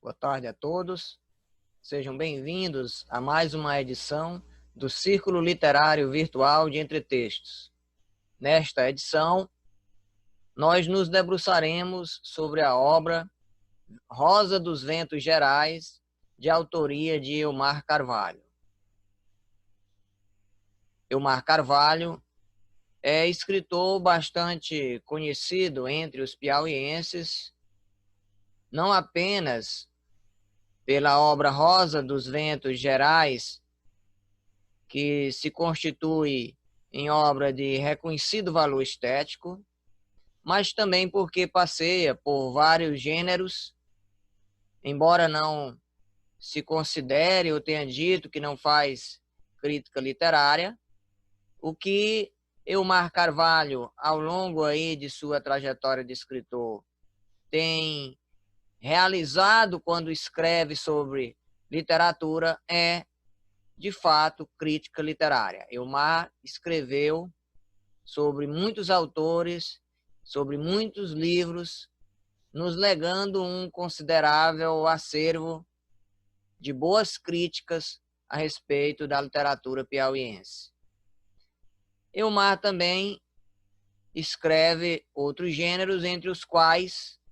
Boa tarde a todos. Sejam bem-vindos a mais uma edição do Círculo Literário Virtual de Entretextos. Nesta edição, nós nos debruçaremos sobre a obra Rosa dos Ventos Gerais, de autoria de Elmar Carvalho. Elmar Carvalho é escritor bastante conhecido entre os piauienses, não apenas pela obra Rosa dos Ventos Gerais, que se constitui em obra de reconhecido valor estético, mas também porque passeia por vários gêneros, embora não se considere ou tenha dito que não faz crítica literária, o que Elmar Carvalho, ao longo aí de sua trajetória de escritor, tem realizado quando escreve sobre literatura é, de fato, crítica literária. Elmar escreveu sobre muitos autores, sobre muitos livros, nos legando um considerável acervo de boas críticas a respeito da literatura piauiense. Elmar também escreve outros gêneros, entre os quais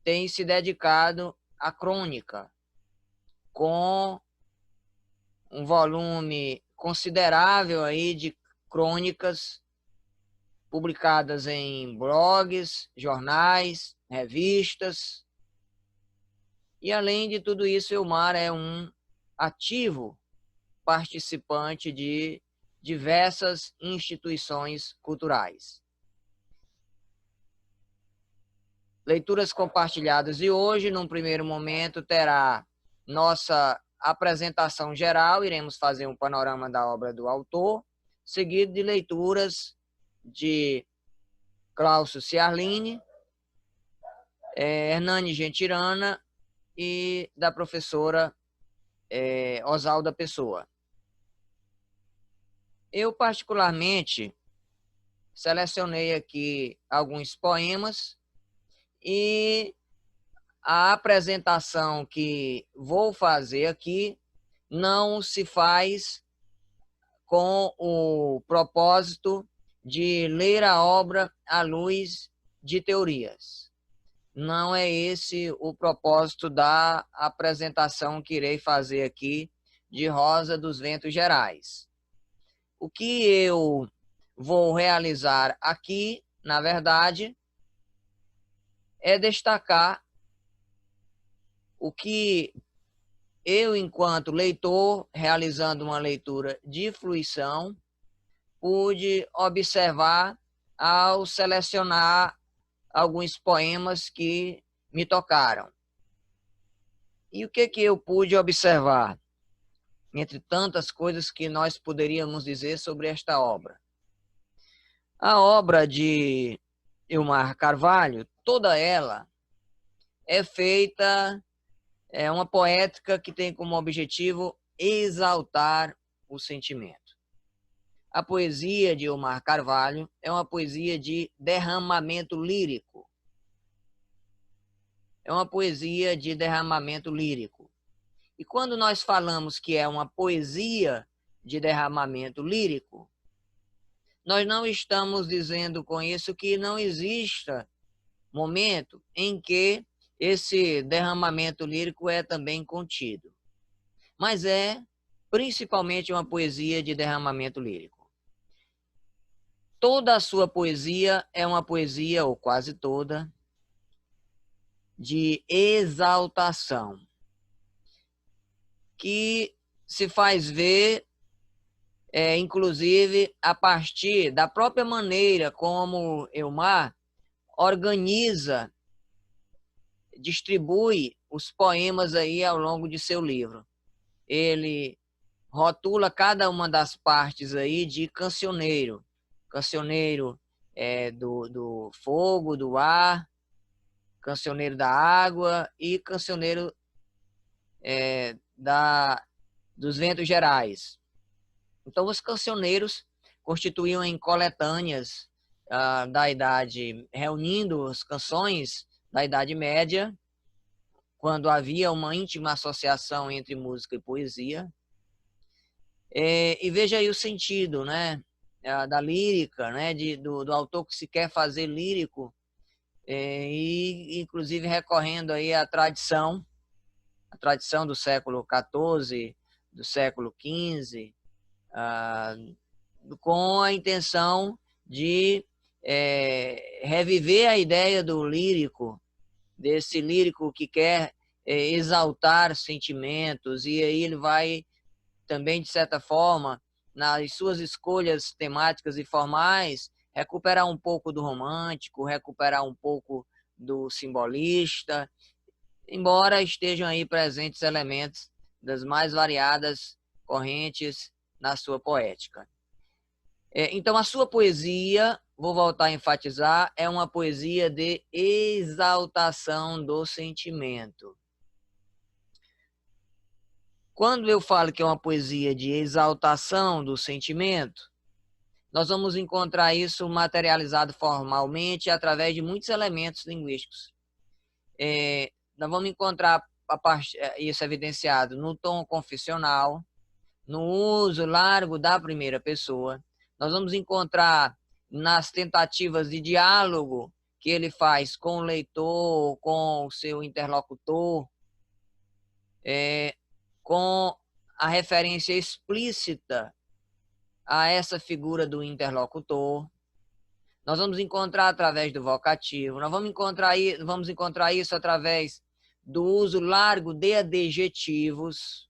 tem se dedicado à crônica, com um volume considerável aí de crônicas publicadas em blogs, jornais, revistas. E, além de tudo isso, Elmar é um ativo participante de diversas instituições culturais. Leituras compartilhadas de hoje, num primeiro momento, terá nossa apresentação geral, iremos fazer um panorama da obra do autor, seguido de leituras de Cláudio Ciarline, Hernani Gentirana e da professora Osalda Pessoa. Eu, particularmente, selecionei aqui alguns poemas e a apresentação que vou fazer aqui não se faz com o propósito de ler a obra à luz de teorias. Não é esse o propósito da apresentação que irei fazer aqui de Rosa dos Ventos Gerais. O que eu vou realizar aqui, na verdade, é destacar o que eu, enquanto leitor, realizando uma leitura de fruição, pude observar ao selecionar alguns poemas que me tocaram. E o que eu pude observar, entre tantas coisas que nós poderíamos dizer sobre esta obra? A obra de Elmar Carvalho, toda ela é feita, é uma poética que tem como objetivo exaltar o sentimento. A poesia de Elmar Carvalho é uma poesia de derramamento lírico. É uma poesia de derramamento lírico. E quando nós falamos que é uma poesia de derramamento lírico, nós não estamos dizendo com isso que não exista momento em que esse derramamento lírico é também contido. Mas é principalmente uma poesia de derramamento lírico. Toda a sua poesia é uma poesia, ou quase toda, de exaltação, que se faz ver, inclusive, a partir da própria maneira como Elmar organiza, distribui os poemas aí ao longo de seu livro. Ele rotula cada uma das partes aí de cancioneiro. Cancioneiro do fogo, do ar, cancioneiro da água e cancioneiro dos ventos gerais. Então, os cancioneiros constituíam em coletâneas da idade, reunindo as canções da Idade Média, quando havia uma íntima associação entre música e poesia. E veja aí o sentido, né, da lírica, né, do autor que se quer fazer lírico, e inclusive recorrendo aí à tradição do século XIV, do século XV, com a intenção de reviver a ideia do lírico, desse lírico que quer exaltar sentimentos, e aí ele vai também, de certa forma, nas suas escolhas temáticas e formais, recuperar um pouco do romântico, recuperar um pouco do simbolista, embora estejam aí presentes elementos das mais variadas correntes na sua poética. Então, a sua poesia, vou voltar a enfatizar, é uma poesia de exaltação do sentimento. Quando eu falo que é uma poesia de exaltação do sentimento, nós vamos encontrar isso materializado formalmente através de muitos elementos linguísticos. Nós vamos encontrar isso evidenciado no tom confessional, no uso largo da primeira pessoa. Nós vamos encontrar nas tentativas de diálogo que ele faz com o leitor, com o seu interlocutor, com a referência explícita a essa figura do interlocutor. Nós vamos encontrar através do vocativo, nós vamos encontrar isso através do uso largo de adjetivos.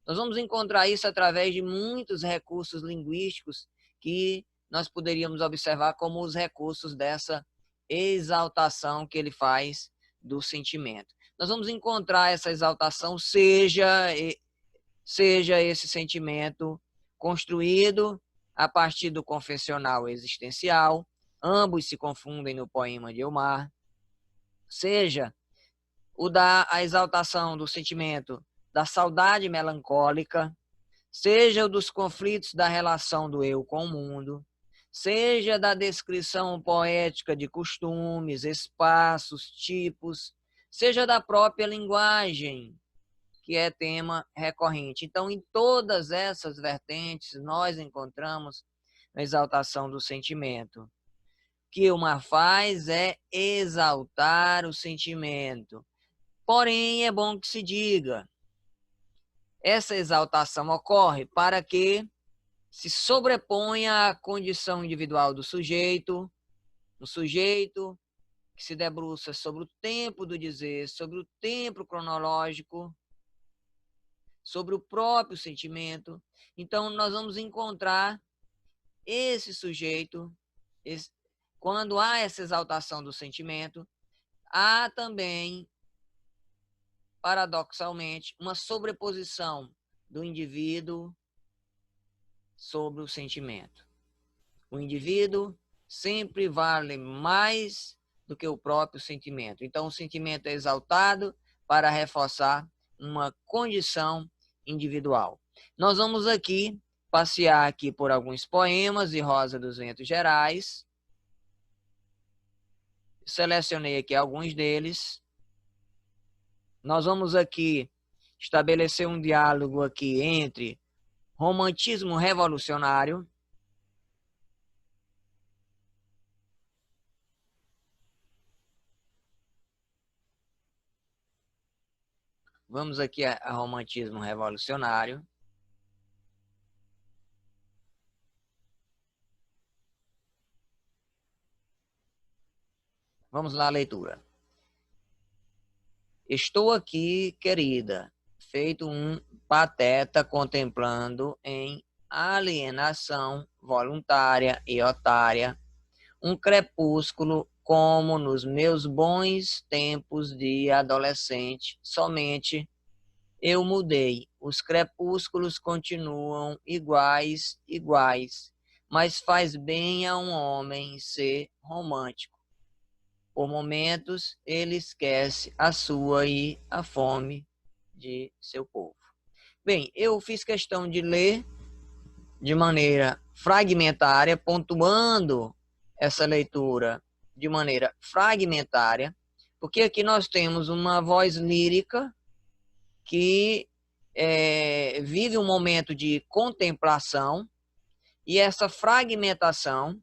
Nós vamos encontrar isso através de muitos recursos linguísticos que nós poderíamos observar como os recursos dessa exaltação que ele faz do sentimento. Nós vamos encontrar essa exaltação, seja esse sentimento construído a partir do confessional existencial, ambos se confundem no poema de Elmar, seja a exaltação do sentimento da saudade melancólica, seja o dos conflitos da relação do eu com o mundo, seja da descrição poética de costumes, espaços, tipos, seja da própria linguagem, que é tema recorrente. Então, em todas essas vertentes, nós encontramos a exaltação do sentimento. O que Elmar faz é exaltar o sentimento. Porém, é bom que se diga, essa exaltação ocorre para que se sobreponha à condição individual do sujeito, um sujeito que se debruça sobre o tempo do dizer, sobre o tempo cronológico, sobre o próprio sentimento. Então, nós vamos encontrar esse sujeito, quando há essa exaltação do sentimento, há também, paradoxalmente, uma sobreposição do indivíduo sobre o sentimento. O indivíduo sempre vale mais do que o próprio sentimento. Então, o sentimento é exaltado para reforçar uma condição individual. Nós vamos aqui passear aqui por alguns poemas de Rosa dos Ventos Gerais. Selecionei aqui alguns deles. Nós vamos aqui estabelecer um diálogo aqui entre romantismo revolucionário, vamos aqui a romantismo revolucionário, vamos lá a leitura. Estou aqui, querida, feito um pateta contemplando em alienação voluntária e otária um crepúsculo como nos meus bons tempos de adolescente. Somente eu mudei. Os crepúsculos continuam iguais, mas faz bem a um homem ser romântico. Por momentos, ele esquece a sua e a fome de seu povo. Bem, eu fiz questão de ler de maneira fragmentária, pontuando essa leitura de maneira fragmentária, Porque aqui nós temos uma voz lírica que vive um momento de contemplação, e essa fragmentação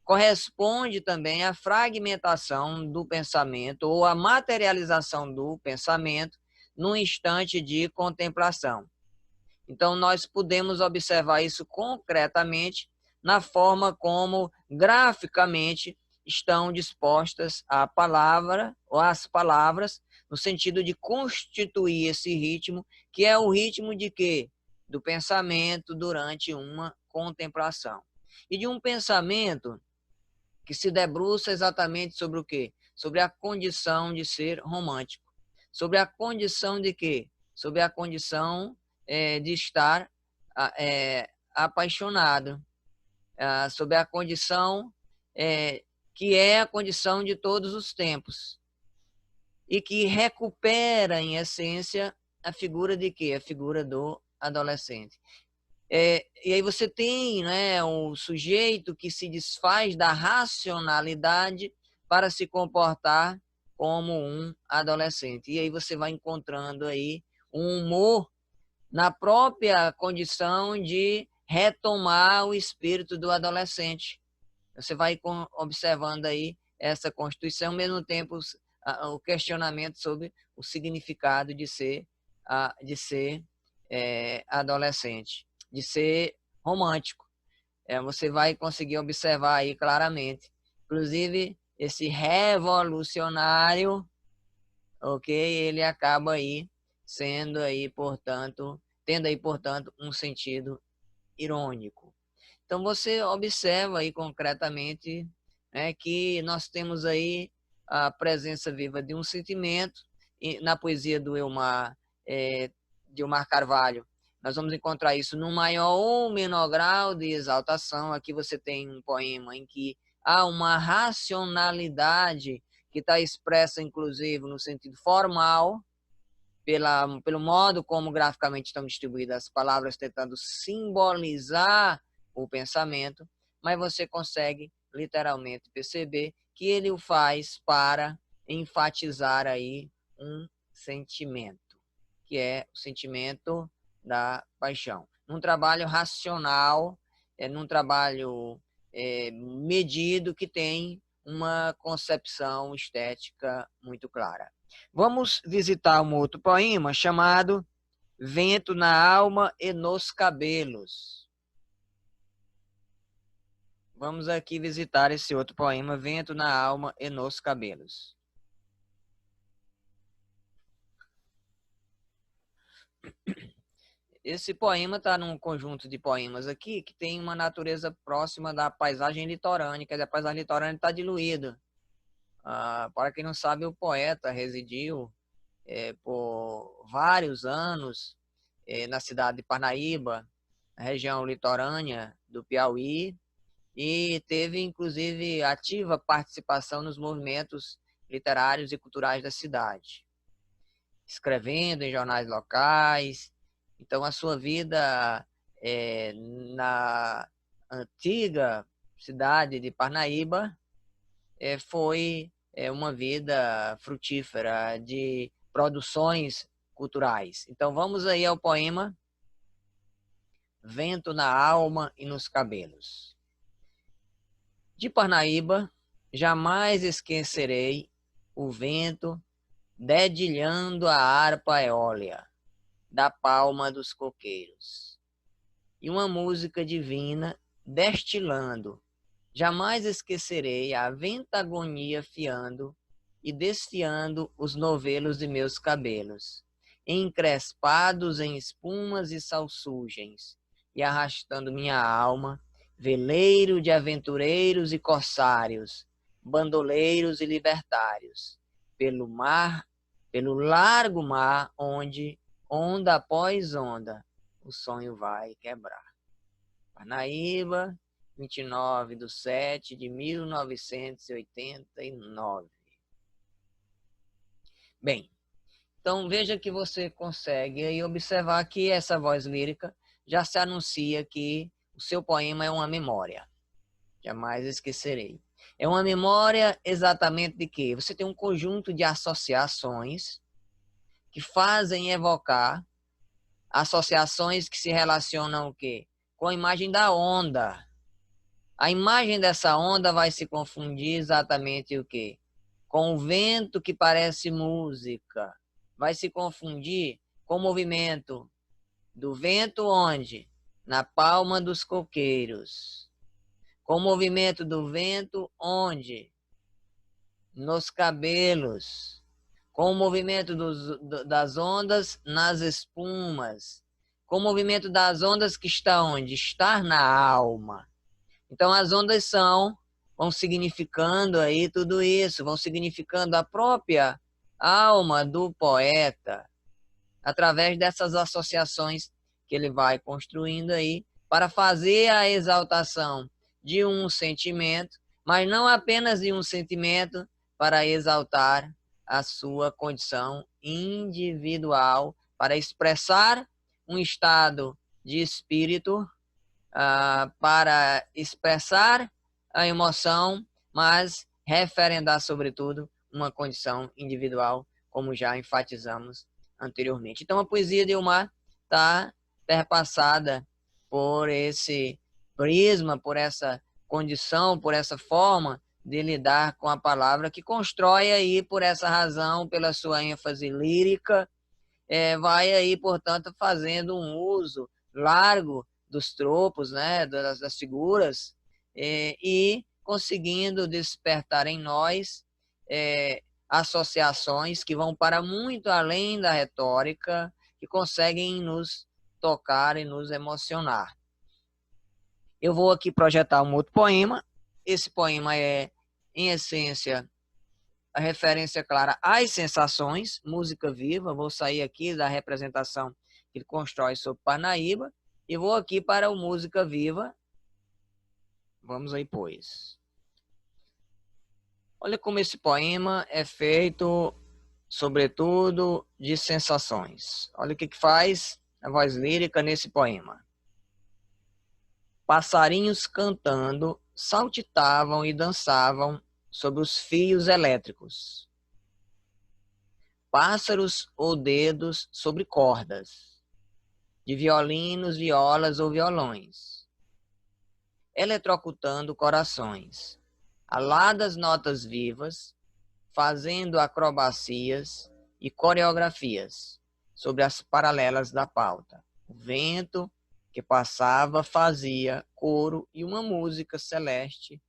corresponde também à fragmentação do pensamento ou à materialização do pensamento num instante de contemplação. Então, nós podemos observar isso concretamente na forma como, graficamente, estão dispostas a palavra ou as palavras, no sentido de constituir esse ritmo, que é o ritmo de quê? Do pensamento durante uma contemplação. E de um pensamento que se debruça exatamente sobre o quê? Sobre a condição de ser romântico. Sobre a condição de quê? Sobre a condição de estar apaixonado. Sobre a condição que é a condição de todos os tempos. E que recupera, em essência, a figura de quê? A figura do adolescente. E aí você tem, né, um sujeito que se desfaz da racionalidade para se comportar como um adolescente. E aí você vai encontrando aí um humor na própria condição de retomar o espírito do adolescente. Você vai observando aí essa constituição, ao mesmo tempo o questionamento sobre o significado de ser adolescente, de ser romântico. Você vai conseguir observar aí claramente. Inclusive, esse revolucionário, ok, ele acaba aí sendo aí, portanto, tendo aí, portanto, um sentido irônico. Então, você observa aí concretamente, né, que nós temos aí a presença viva de um sentimento. E na poesia do de Elmar Carvalho, nós vamos encontrar isso no maior ou menor grau de exaltação. Aqui você tem um poema em que há uma racionalidade que está expressa, inclusive, no sentido formal, pelo modo como graficamente estão distribuídas as palavras, tentando simbolizar o pensamento, mas você consegue literalmente perceber que ele o faz para enfatizar aí um sentimento, que é o sentimento da paixão. Num trabalho racional, num trabalho medido, que tem uma concepção estética muito clara. Vamos visitar um outro poema chamado Vento na Alma e nos Cabelos. Vamos aqui visitar esse outro poema, Vento na Alma e nos Cabelos. Esse poema está num conjunto de poemas aqui que tem uma natureza próxima da paisagem litorânea, quer dizer, a paisagem litorânea está diluída. Para quem não sabe, o poeta residiu por vários anos na cidade de Parnaíba, na região litorânea do Piauí, e teve, inclusive, ativa participação nos movimentos literários e culturais da cidade, escrevendo em jornais locais. Então, a sua vida na antiga cidade de Parnaíba foi uma vida frutífera de produções culturais. Então, vamos aí ao poema Vento na Alma e nos Cabelos. De Parnaíba, jamais esquecerei o vento dedilhando a harpa eólia da palma dos coqueiros, e uma música divina destilando. Jamais esquecerei a ventagonia fiando e desfiando os novelos de meus cabelos, encrespados em espumas e salsugens, e arrastando minha alma, veleiro de aventureiros e corsários, bandoleiros e libertários, pelo mar, pelo largo mar, onde, onda após onda, o sonho vai quebrar. Parnaíba, 29/7/1989. Bem, então veja que você consegue aí observar que essa voz lírica já se anuncia que o seu poema é uma memória. jamais esquecerei. É uma memória exatamente de quê? Você tem um conjunto de associações que fazem evocar associações que se relacionam o quê? Com a imagem da onda. A imagem dessa onda vai se confundir exatamente o quê? Com o vento que parece música. Vai se confundir com o movimento do vento onde? Na palma dos coqueiros. Com o movimento do vento onde? Nos cabelos. Com o movimento das ondas nas espumas. Com o movimento das ondas que está onde? Está na alma. Então as ondas vão significando aí tudo isso, vão significando a própria alma do poeta, através dessas associações que ele vai construindo aí, para fazer a exaltação de um sentimento, mas não apenas de um sentimento, para exaltar a sua condição individual, para expressar um estado de espírito, para expressar a emoção, mas referendar, sobretudo, uma condição individual, como já enfatizamos anteriormente. Então, a poesia de Ilmar está perpassada por esse prisma, por essa condição, por essa forma de lidar com a palavra, que constrói aí, por essa razão, pela sua ênfase lírica, vai aí, portanto, fazendo um uso largo dos tropos, né, das figuras, e conseguindo despertar em nós associações que vão para muito além da retórica, que conseguem nos tocar e nos emocionar. Eu vou aqui projetar um outro poema. Esse poema é, em essência, a referência clara às sensações, música viva. Vou sair aqui da representação que ele constrói sobre Parnaíba e vou aqui para o música viva. Vamos aí, pois. Olha como esse poema é feito, sobretudo, de sensações. Olha o que faz a voz lírica nesse poema. Passarinhos cantando, saltitavam e dançavam sobre os fios elétricos. Pássaros ou dedos sobre cordas, de violinos, violas ou violões, eletrocutando corações, aladas notas vivas, fazendo acrobacias e coreografias sobre as paralelas da pauta. O vento que passava fazia coro e uma música celeste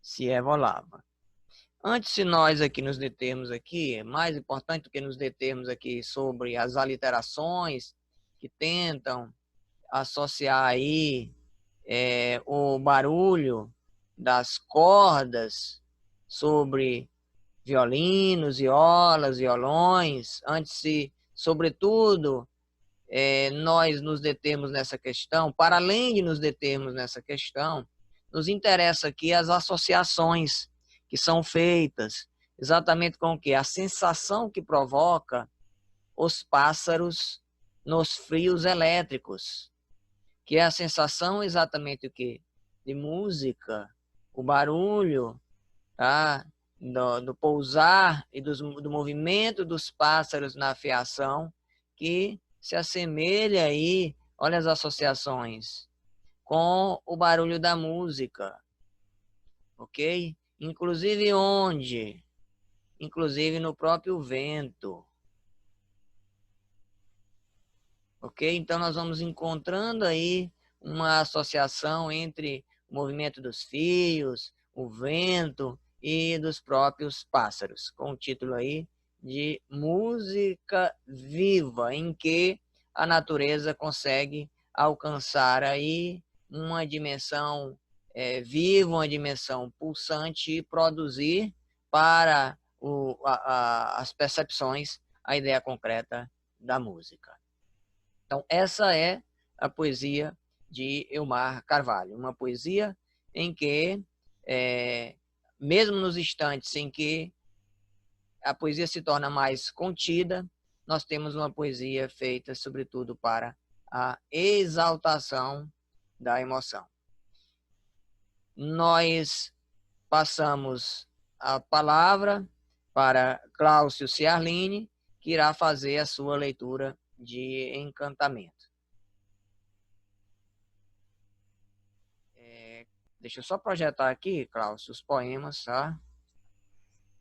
se evolava. Antes de nós aqui nos determos aqui, é mais importante do que nos determos aqui sobre as aliterações que tentam associar aí o barulho das cordas sobre violinos, violas, violões. Antes de, sobretudo, nós nos determos nessa questão, para além de nos determos nessa questão, nos interessa aqui as associações que são feitas, exatamente com o quê? A sensação que provoca os pássaros nos fios elétricos, que é a sensação exatamente o quê? De música, o barulho, tá? do pousar e do movimento dos pássaros na fiação, que se assemelha aí, olha as associações, com o barulho da música, ok? Inclusive onde? Inclusive no próprio vento. Ok? Então nós vamos encontrando aí uma associação entre o movimento dos fios, o vento e dos próprios pássaros, com o título aí de Música Viva, em que a natureza consegue alcançar aí uma dimensão viva, uma dimensão pulsante e produzir para as percepções a ideia concreta da música. Então, essa é a poesia de Elmar Carvalho, uma poesia em que, mesmo nos instantes em que a poesia se torna mais contida, nós temos uma poesia feita, sobretudo, para a exaltação da emoção. nós passamos a palavra para Cláudio Ciarline, que irá fazer a sua leitura de encantamento. Deixa eu só projetar aqui, Cláudio, os poemas, tá?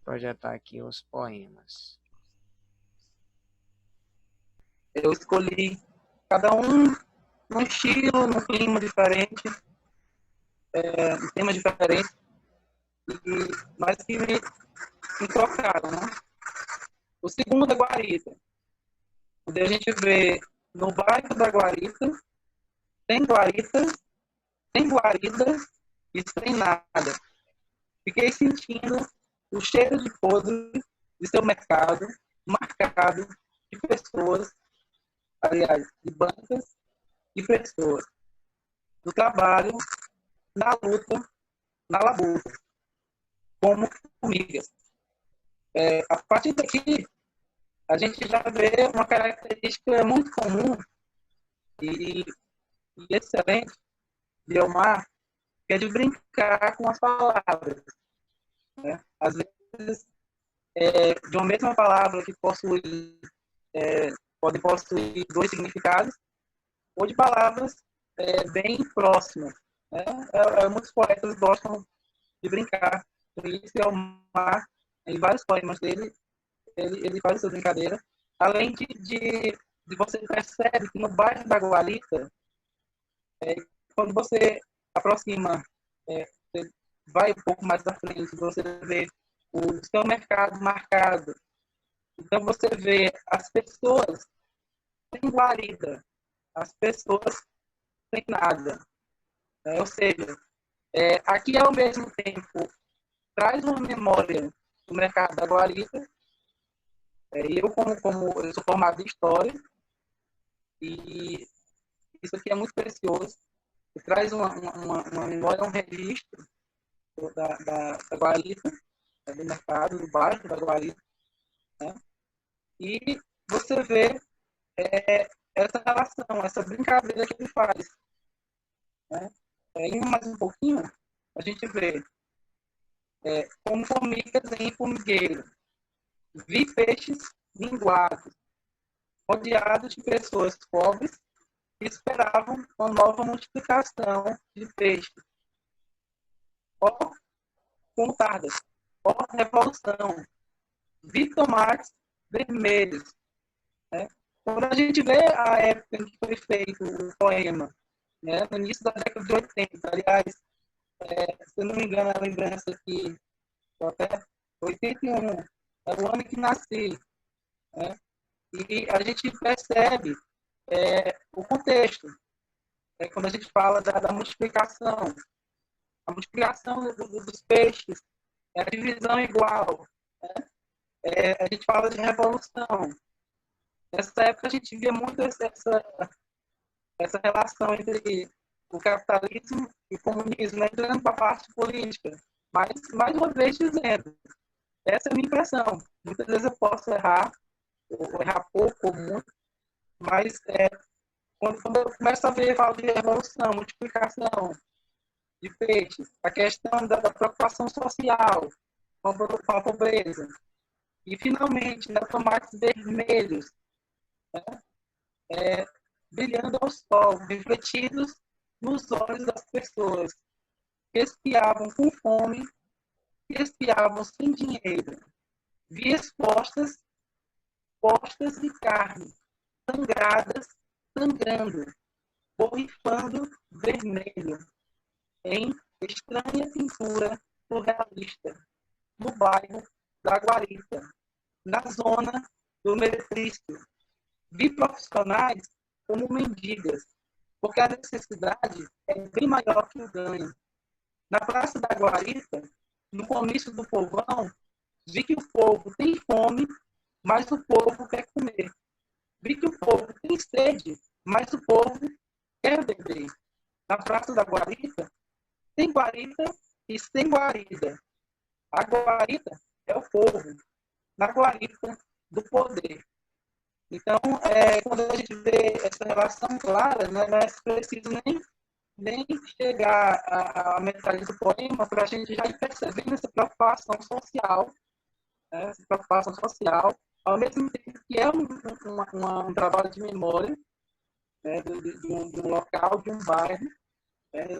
Projetar aqui os poemas. Eu escolhi cada um num estilo, num clima diferente, um tema diferente, mas que me trocaram, né? O segundo é Guarita, onde a gente vê no bairro da Guarita, sem guarita, sem guarida e sem nada. Fiquei sentindo o cheiro de podre de seu mercado, marcado de pessoas, aliás, de bancas e pessoas, do trabalho, na luta, na labuta, como formigas. A partir daqui, a gente já vê uma característica muito comum e excelente de Elmar, que é de brincar com as palavras. Né? Às vezes, de uma mesma palavra que pode possuir dois significados, ou de palavras bem próximas. Né? Muitos poetas gostam de brincar com isso, e Elmar, em vários poemas dele, ele faz essa brincadeira. Além de você percebe que no bairro da Guarita, quando você aproxima, você vai um pouco mais à frente, você vê o seu mercado marcado. Então você vê as pessoas sem guarida, as pessoas sem nada. Ou seja, aqui ao mesmo tempo traz uma memória do mercado da Guarita. Eu, como eu sou formado em História, e isso aqui é muito precioso, traz uma memória, um registro da Guarita, do mercado, do bairro da Guarita, né? E você vê essa relação, essa brincadeira que ele faz. Né? Indo mais um pouquinho, a gente vê como formigas em formigueiro. Vi peixes minguados, rodeados de pessoas pobres que esperavam uma nova multiplicação de peixes. Ó, contadas, ó, revolução. Vi tomates vermelhos. Né? Quando a gente vê a época em que foi feito o poema, né, no início da década de 80, aliás, se eu não me engano, a lembrança aqui, até 81, é o ano que nasci. Né? E a gente percebe o contexto. Quando a gente fala da multiplicação, a multiplicação dos peixes, a divisão igual. Né? A gente fala de revolução. Nessa época a gente via muito essa relação entre o capitalismo e o comunismo, né, entrando para a parte política. Mas, mais uma vez dizendo, essa é a minha impressão. Muitas vezes eu posso errar, ou errar pouco ou muito, mas quando eu começo a ver, falo de revolução, multiplicação de peixes, a questão da preocupação social com a pobreza, e finalmente, né, tomates vermelhos, né, brilhando ao sol, refletidos nos olhos das pessoas que espiavam com fome, que espiavam sem dinheiro. Vi postas de carne, sangrando, borrifando vermelho, em estranha pintura surrealista, no bairro da Guarita, na zona do Meretrício. Vi profissionais como mendigas, porque a necessidade é bem maior que o ganho. Na Praça da Guarita, no comício do povão, vi que o povo tem fome, mas o povo quer comer. Vi que o povo tem sede, mas o povo quer beber. Na Praça da Guarita, tem guarita e sem guarida. A guarita é o povo, na guarita do poder. Então, quando a gente vê essa relação clara, né, não é preciso nem nem chegar à metade do poema para a gente já ir percebendo essa preocupação social, né? Essa preocupação social, ao mesmo tempo que é um trabalho de memória, né? De um local, de um bairro. Ele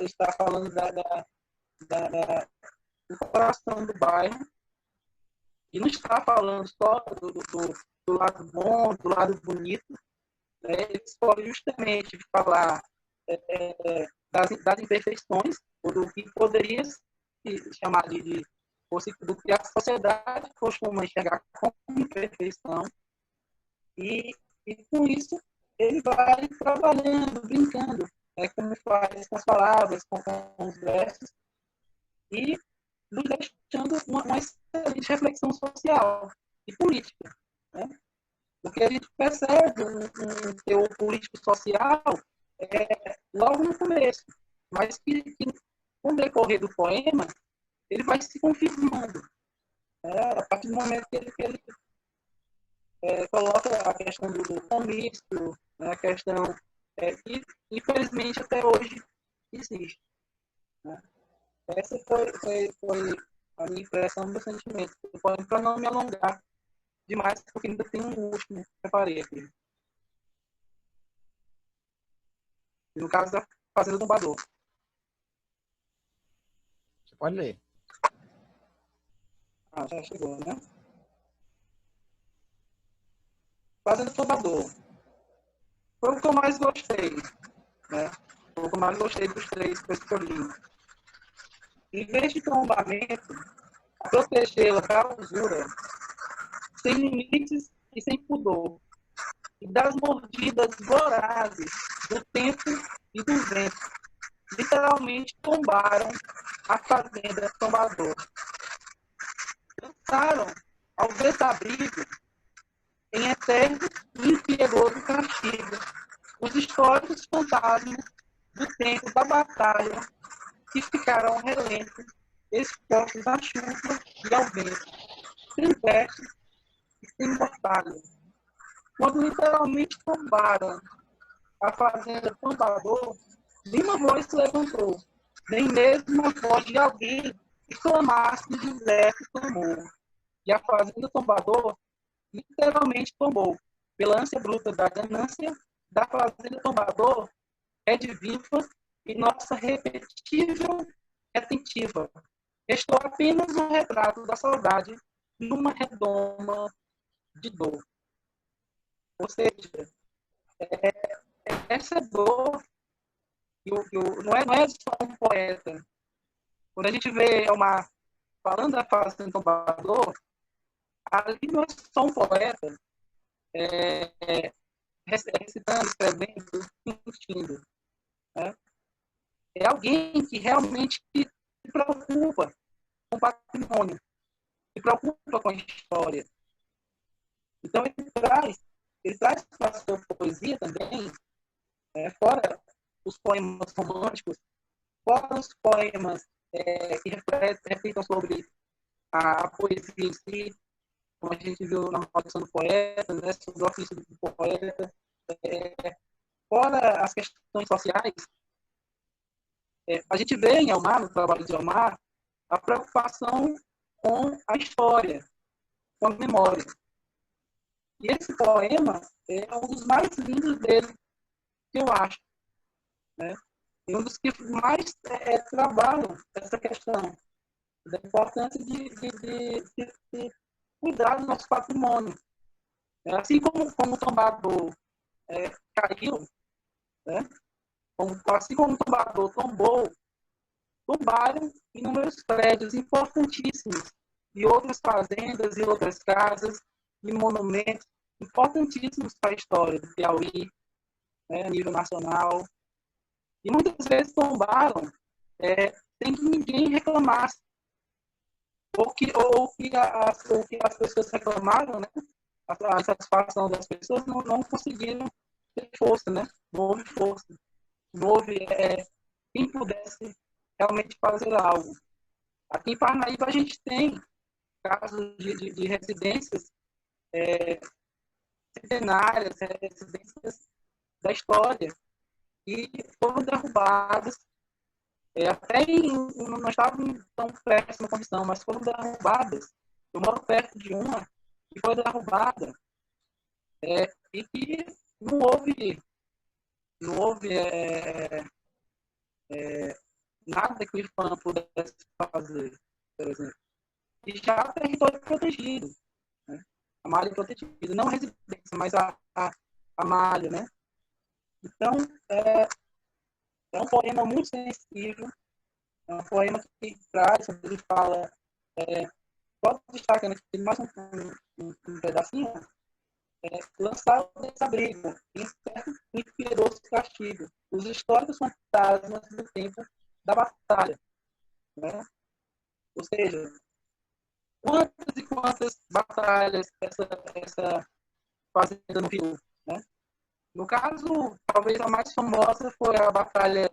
está falando do coração do bairro, e não está falando só do lado bom, do lado bonito. Ele pode justamente falar das imperfeições, ou do que poderia se chamar do que a sociedade costuma enxergar como imperfeição. E com isso, ele vai trabalhando, brincando, como faz com as palavras, com os versos, e nos deixando uma excelente reflexão social e política. Né? Porque a gente percebe um teor político-social logo no começo, mas que com o decorrer do poema, ele vai se confirmando. A partir do momento que ele coloca a questão do comício, né, a questão que, infelizmente, até hoje existe. Né? Essa foi a minha impressão do sentimento. Para não me alongar demais, porque ainda tem um último que preparei aqui. No caso da Fazenda do Tombador. Você pode ler. Já chegou, né? Fazenda do Tombador. Foi o que eu mais gostei. Né? Foi o que eu mais gostei dos três que eu escolhi. Em vez de tombamento, protegê-la da usura, sem limites e sem pudor, e das mordidas vorazes do tempo e do vento, literalmente tombaram a fazenda Tombador. Lançaram ao desabrigo, em eterno e impiedoso castigo, os históricos fantasmas do tempo da batalha que ficaram ao relento, expostos à chuva e ao vento, sem veste e sem mortalha. Quando literalmente tombaram a fazenda Tombador, nenhuma voz se levantou, nem mesmo a voz de alguém que clamasse e dissesse tomou. E a fazenda Tombador literalmente tombou, pela ânsia bruta da ganância da fazenda Tombador, é de viva e nossa repetível retentiva. Restou apenas um retrato da saudade numa redoma de dor. Ou seja, essa dor não é só um poeta. Quando a gente vê Elmar falando da fazenda Tombador, ali não é só um poeta recitando, escrevendo, sentindo. Né? É alguém que realmente se preocupa com o patrimônio, se preocupa com a história. Então, ele traz para a sua poesia também, fora os poemas românticos, fora os poemas que refletam sobre a poesia em si, como a gente viu na Maldição do Poeta, né, sobre o ofício do poeta, fora as questões sociais, a gente vê em Elmar, no trabalho de Elmar, a preocupação com a história, com a memória. E esse poema é um dos mais lindos dele, que eu acho. Né? E um dos que mais trabalham essa questão da importância de cuidar do nosso patrimônio. Assim como o Tombador caiu, né? Assim como o Tombador tombou, tombaram inúmeros prédios importantíssimos e outras fazendas e outras casas e monumentos importantíssimos para a história do Piauí, a nível nacional. E muitas vezes tombaram sem que ninguém reclamasse. Ou que as pessoas reclamaram, né? A satisfação das pessoas não conseguiram ter força, né? Não houve força. Não houve quem pudesse realmente fazer algo. Aqui em Parnaíba a gente tem casos de residências centenárias, residências da história, e foram derrubadas, não estavam em tão péssima condição, mas foram derrubadas. Eu moro perto de uma que foi derrubada e que não houve nada que o IFAM pudesse fazer, por exemplo. E já é território protegido, né? A malha protegida, não a residência, mas a malha, né? Então, é um poema muito sensível, é um poema que traz, quando ele fala, pode destacar aqui mais um pedacinho, lançar o desabrigo, em certo impiedoso castigo, os históricos fantasmas do tempo da batalha, né? Ou seja, quantas e quantas batalhas essa fazenda no Rio, né? No caso, talvez a mais famosa foi a batalha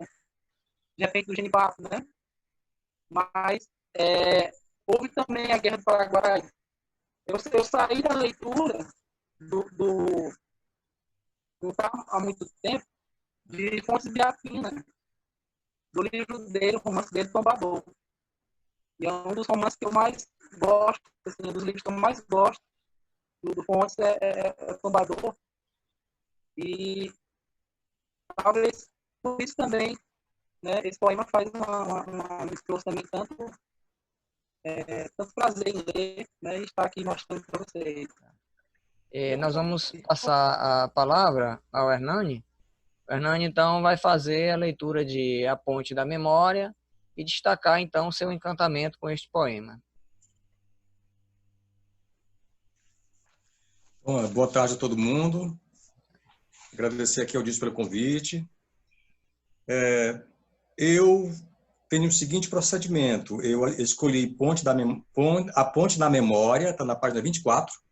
de efeito do Genipapo, né? Mas houve também a Guerra do Paraguai. Eu saí da leitura não há muito tempo, de Fontes Biapina, do livro dele, o romance dele, Tombador. E é um dos romances que eu mais gosto, assim, dos livros que eu mais gosto do Fontes é Tombador. E talvez por isso também, né, esse poema faz me trouxe também tanto prazer em ler, né, e estar aqui mostrando para vocês. Nós vamos passar a palavra ao Hernani. O Hernani, então, vai fazer a leitura de A Ponte da Memória e destacar, então, seu encantamento com este poema. Bom, boa tarde a todo mundo. Agradecer aqui ao Dias pelo convite. Eu tenho o seguinte procedimento. Eu escolhi A Ponte da Memória, está na página 24,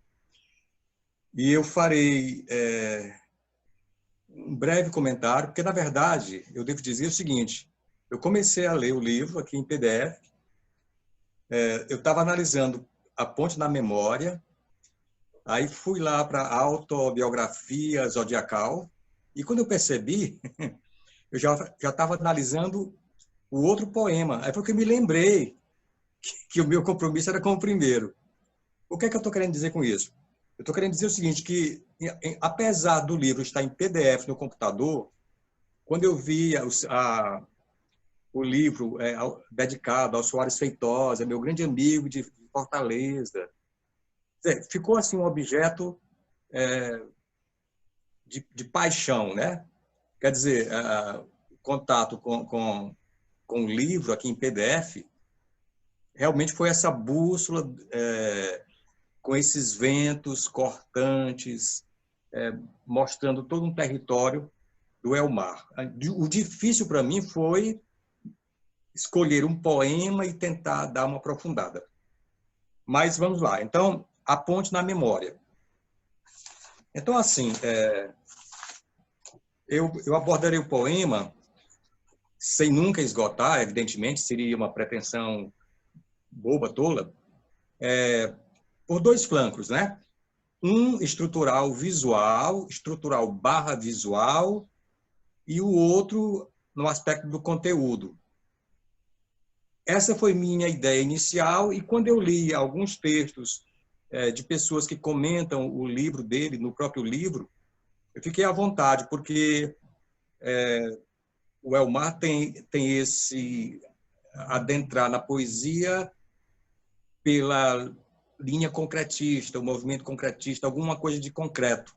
e eu farei um breve comentário, porque, na verdade, eu devo dizer o seguinte: eu comecei a ler o livro aqui em PDF, eu estava analisando A Ponte da Memória, aí fui lá para a autobiografia zodiacal, e quando eu percebi, eu já estava analisando o outro poema. Aí foi que eu me lembrei que o meu compromisso era com o primeiro. O que é que eu estou querendo dizer com isso? Eu estou querendo dizer o seguinte, que apesar do livro estar em PDF no computador, quando eu vi o livro dedicado ao Soares Feitosa, meu grande amigo de Fortaleza, ficou assim um objeto de paixão, né? Quer dizer, contato com o livro aqui em PDF realmente foi essa bússola com esses ventos cortantes, mostrando todo um território do Elmar. O difícil para mim foi escolher um poema e tentar dar uma aprofundada. Mas vamos lá. Então, A Ponte na Memória. Então, assim, eu abordarei o poema sem nunca esgotar, evidentemente, seria uma pretensão boba, tola, por dois flancos, né? Um estrutural visual, estrutural barra visual, e o outro no aspecto do conteúdo. Essa foi minha ideia inicial, e quando eu li alguns textos de pessoas que comentam o livro dele, no próprio livro, eu fiquei à vontade, porque o Elmar tem esse adentrar na poesia pela linha concretista, o movimento concretista, alguma coisa de concreto,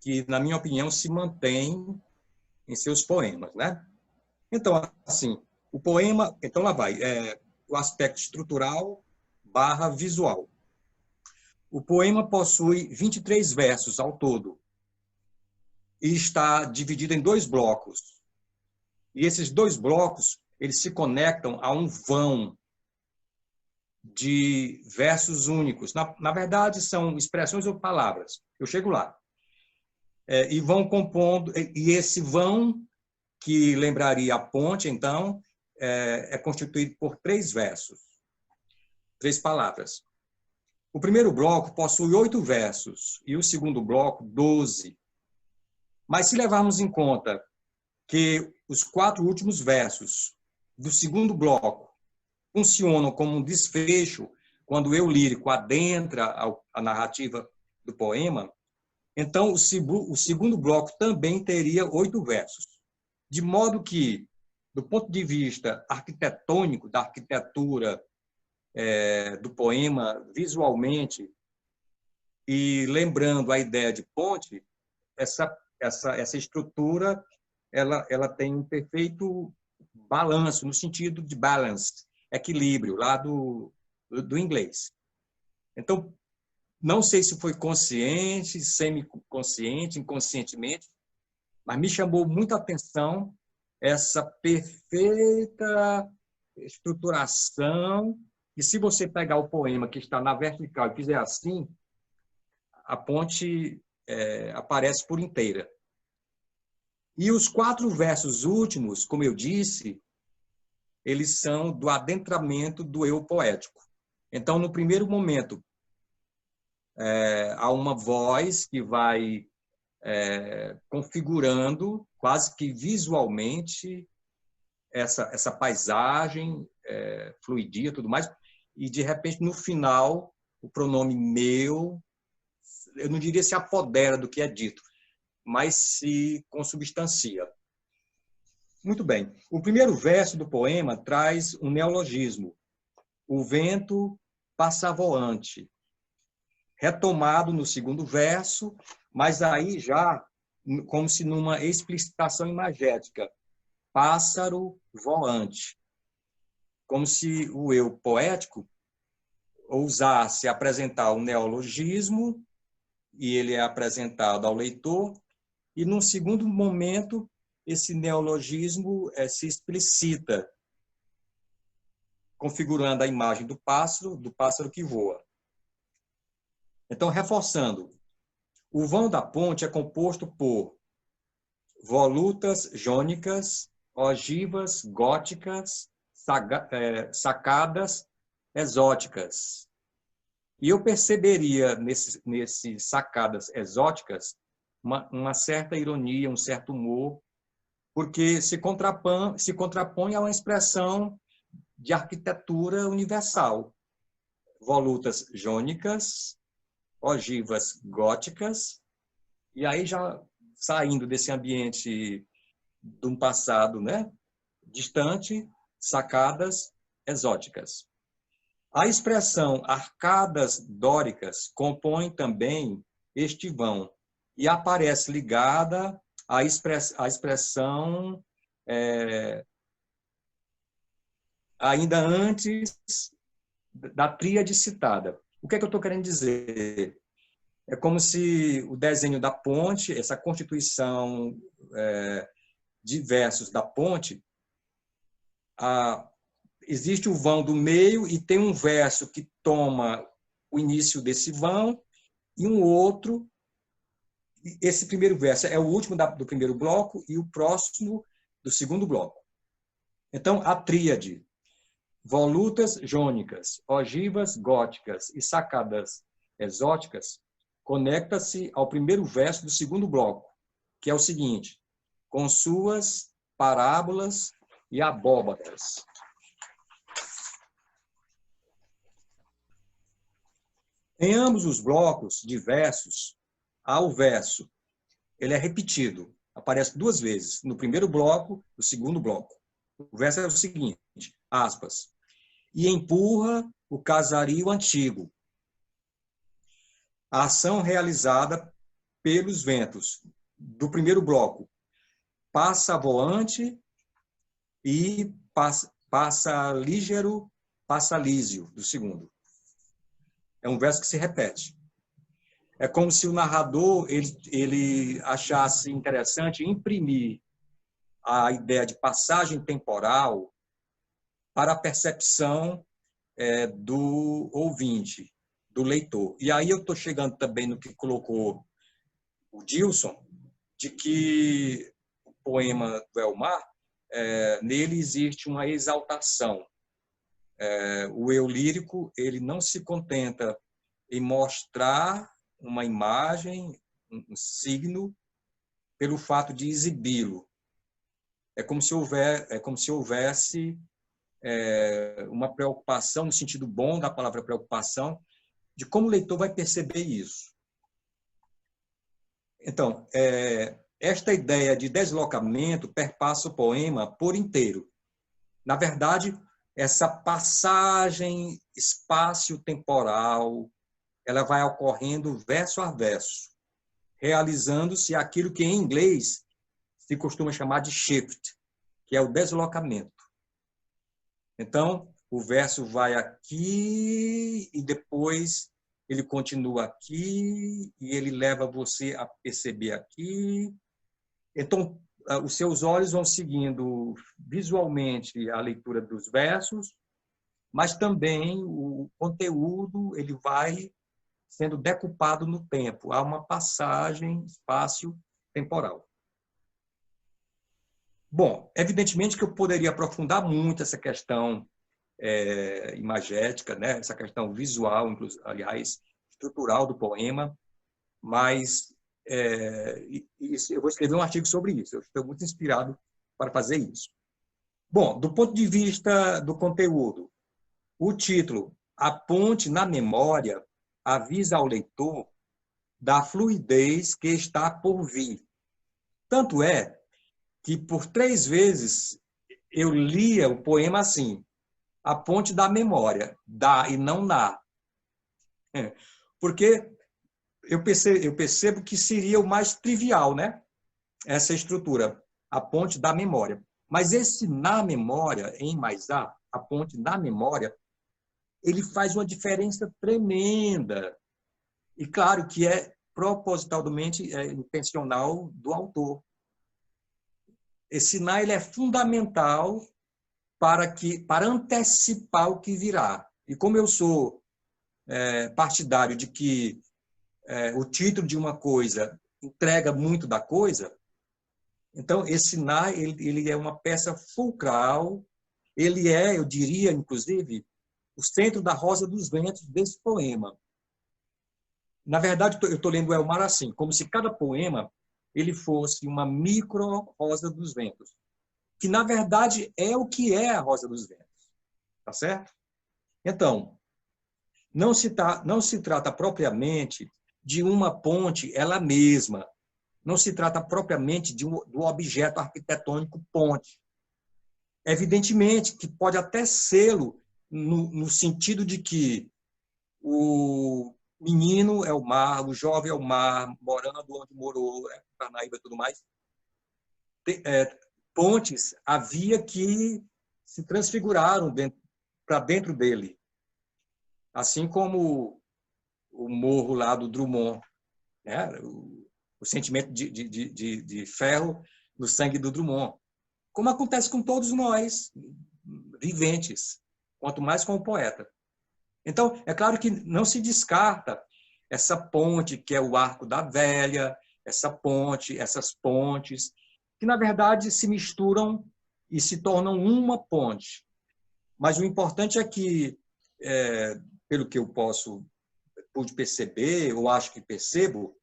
que, na minha opinião, se mantém em seus poemas, né? Então, assim, o poema, então lá vai, o aspecto estrutural barra visual. O poema possui 23 versos ao todo e está dividido em dois blocos. E esses dois blocos, eles se conectam a um vão de versos únicos. Na verdade, são expressões ou palavras. Eu chego lá. E vão compondo, e esse vão, que lembraria a ponte, então, é constituído por 3 versos, 3 palavras. O primeiro bloco possui 8 versos e o segundo bloco, 12. Mas se levarmos em conta que os 4 últimos versos do segundo bloco funcionam como um desfecho quando o eu lírico adentra a narrativa do poema, então o segundo bloco também teria 8 versos. De modo que, do ponto de vista arquitetônico, da arquitetura do poema visualmente, e lembrando a ideia de ponte, essa estrutura ela tem um perfeito balanço, no sentido de balance, equilíbrio, lá do inglês. Então, não sei se foi consciente, semiconsciente, inconscientemente, mas me chamou muita atenção essa perfeita estruturação, e se você pegar o poema que está na vertical e fizer assim, a ponte aparece por inteira. E os 4 versos últimos, como eu disse, eles são do adentramento do eu poético. Então, no primeiro momento, há uma voz que vai configurando, quase que visualmente, essa paisagem, fluidia e tudo mais, e, de repente, no final, o pronome meu, eu não diria se apodera do que é dito, mas se consubstancia. Muito bem. O primeiro verso do poema traz um neologismo, o vento passa voante, retomado no segundo verso, mas aí já como se numa explicitação imagética, pássaro voante, como se o eu poético ousasse apresentar um neologismo, e ele é apresentado ao leitor, e num segundo momento esse neologismo se explicita, configurando a imagem do pássaro que voa. Então, reforçando, o vão da ponte é composto por volutas jônicas, ogivas góticas, sacadas exóticas. E eu perceberia nesses sacadas exóticas uma certa ironia, um certo humor, porque se contrapõe a uma expressão de arquitetura universal. Volutas jônicas, ogivas góticas, e aí já saindo desse ambiente de um passado, né, distante, sacadas exóticas. A expressão arcadas dóricas compõe também este vão e aparece ligada à expressão ainda antes da tríade citada. O que é que eu estou querendo dizer? É como se o desenho da ponte, essa constituição de versos da ponte, existe o vão do meio e tem um verso que toma o início desse vão e um outro. Esse primeiro verso é o último do primeiro bloco e o próximo do segundo bloco. Então, a tríade, volutas jônicas, ogivas góticas e sacadas exóticas, conecta-se ao primeiro verso do segundo bloco, que é o seguinte: com suas parábolas e abóbadas. Em ambos os blocos de versos, há o verso. Ele é repetido, aparece 2 vezes, no primeiro bloco, no segundo bloco. O verso é o seguinte, aspas, e empurra o casario antigo. A ação realizada pelos ventos do primeiro bloco, passa voante e passa lígero, passa lísio, do segundo. É um verso que se repete. É como se o narrador ele achasse interessante imprimir a ideia de passagem temporal para a percepção do ouvinte, do leitor. E aí eu estou chegando também no que colocou o Dilson, de que o poema do Elmar, nele existe uma exaltação. O eu lírico ele não se contenta em mostrar uma imagem, um signo, pelo fato de exibi-lo. é como se houvesse uma preocupação, no sentido bom da palavra preocupação, de como o leitor vai perceber isso. Então, esta ideia de deslocamento perpassa o poema por inteiro. Na verdade, essa passagem espaço-temporal, ela vai ocorrendo verso a verso, realizando-se aquilo que em inglês se costuma chamar de shift, que é o deslocamento. Então, o verso vai aqui e depois ele continua aqui e ele leva você a perceber aqui. Então, os seus olhos vão seguindo visualmente a leitura dos versos, mas também o conteúdo ele vai sendo decupado no tempo. Há uma passagem espaço-temporal. Bom, evidentemente que eu poderia aprofundar muito essa questão imagética, né? Essa questão visual, aliás, estrutural do poema, mas eu vou escrever um artigo sobre isso. Eu estou muito inspirado para fazer isso. Bom, do ponto de vista do conteúdo, o título A Ponte na Memória avisa ao leitor da fluidez que está por vir. Tanto é que, por 3 vezes, eu lia o poema assim, a ponte da memória, da e não na. Porque eu percebo que seria o mais trivial, né? Essa estrutura, a ponte da memória. Mas esse na memória, em mais a ponte na memória, ele faz uma diferença tremenda. E claro que é propositalmente intencional do autor. Esse na ele é fundamental para antecipar o que virá. E como eu sou partidário de que o título de uma coisa entrega muito da coisa, então esse na ele é uma peça fulcral, ele eu diria, inclusive, o centro da Rosa dos Ventos desse poema. Na verdade, eu estou lendo o Elmar assim, como se cada poema ele fosse uma micro-Rosa dos Ventos, que, na verdade, é o que é a Rosa dos Ventos. Tá certo? Então, não se trata propriamente de uma ponte ela mesma. Não se trata propriamente do objeto arquitetônico ponte. Evidentemente que pode até sê-lo no sentido de que o menino é o mar, o jovem é o mar, morando onde morou, Parnaíba e tudo mais. Pontes havia que se transfiguraram para dentro dele. Assim como o morro lá do Drummond, né? O sentimento de ferro no sangue do Drummond. Como acontece com todos nós, viventes, quanto mais com o poeta. Então, é claro que não se descarta essa ponte que é o Arco da Velha, essas pontes, que, na verdade, se misturam e se tornam uma ponte. Mas o importante é que, pelo que eu pude perceber, ou acho que percebo,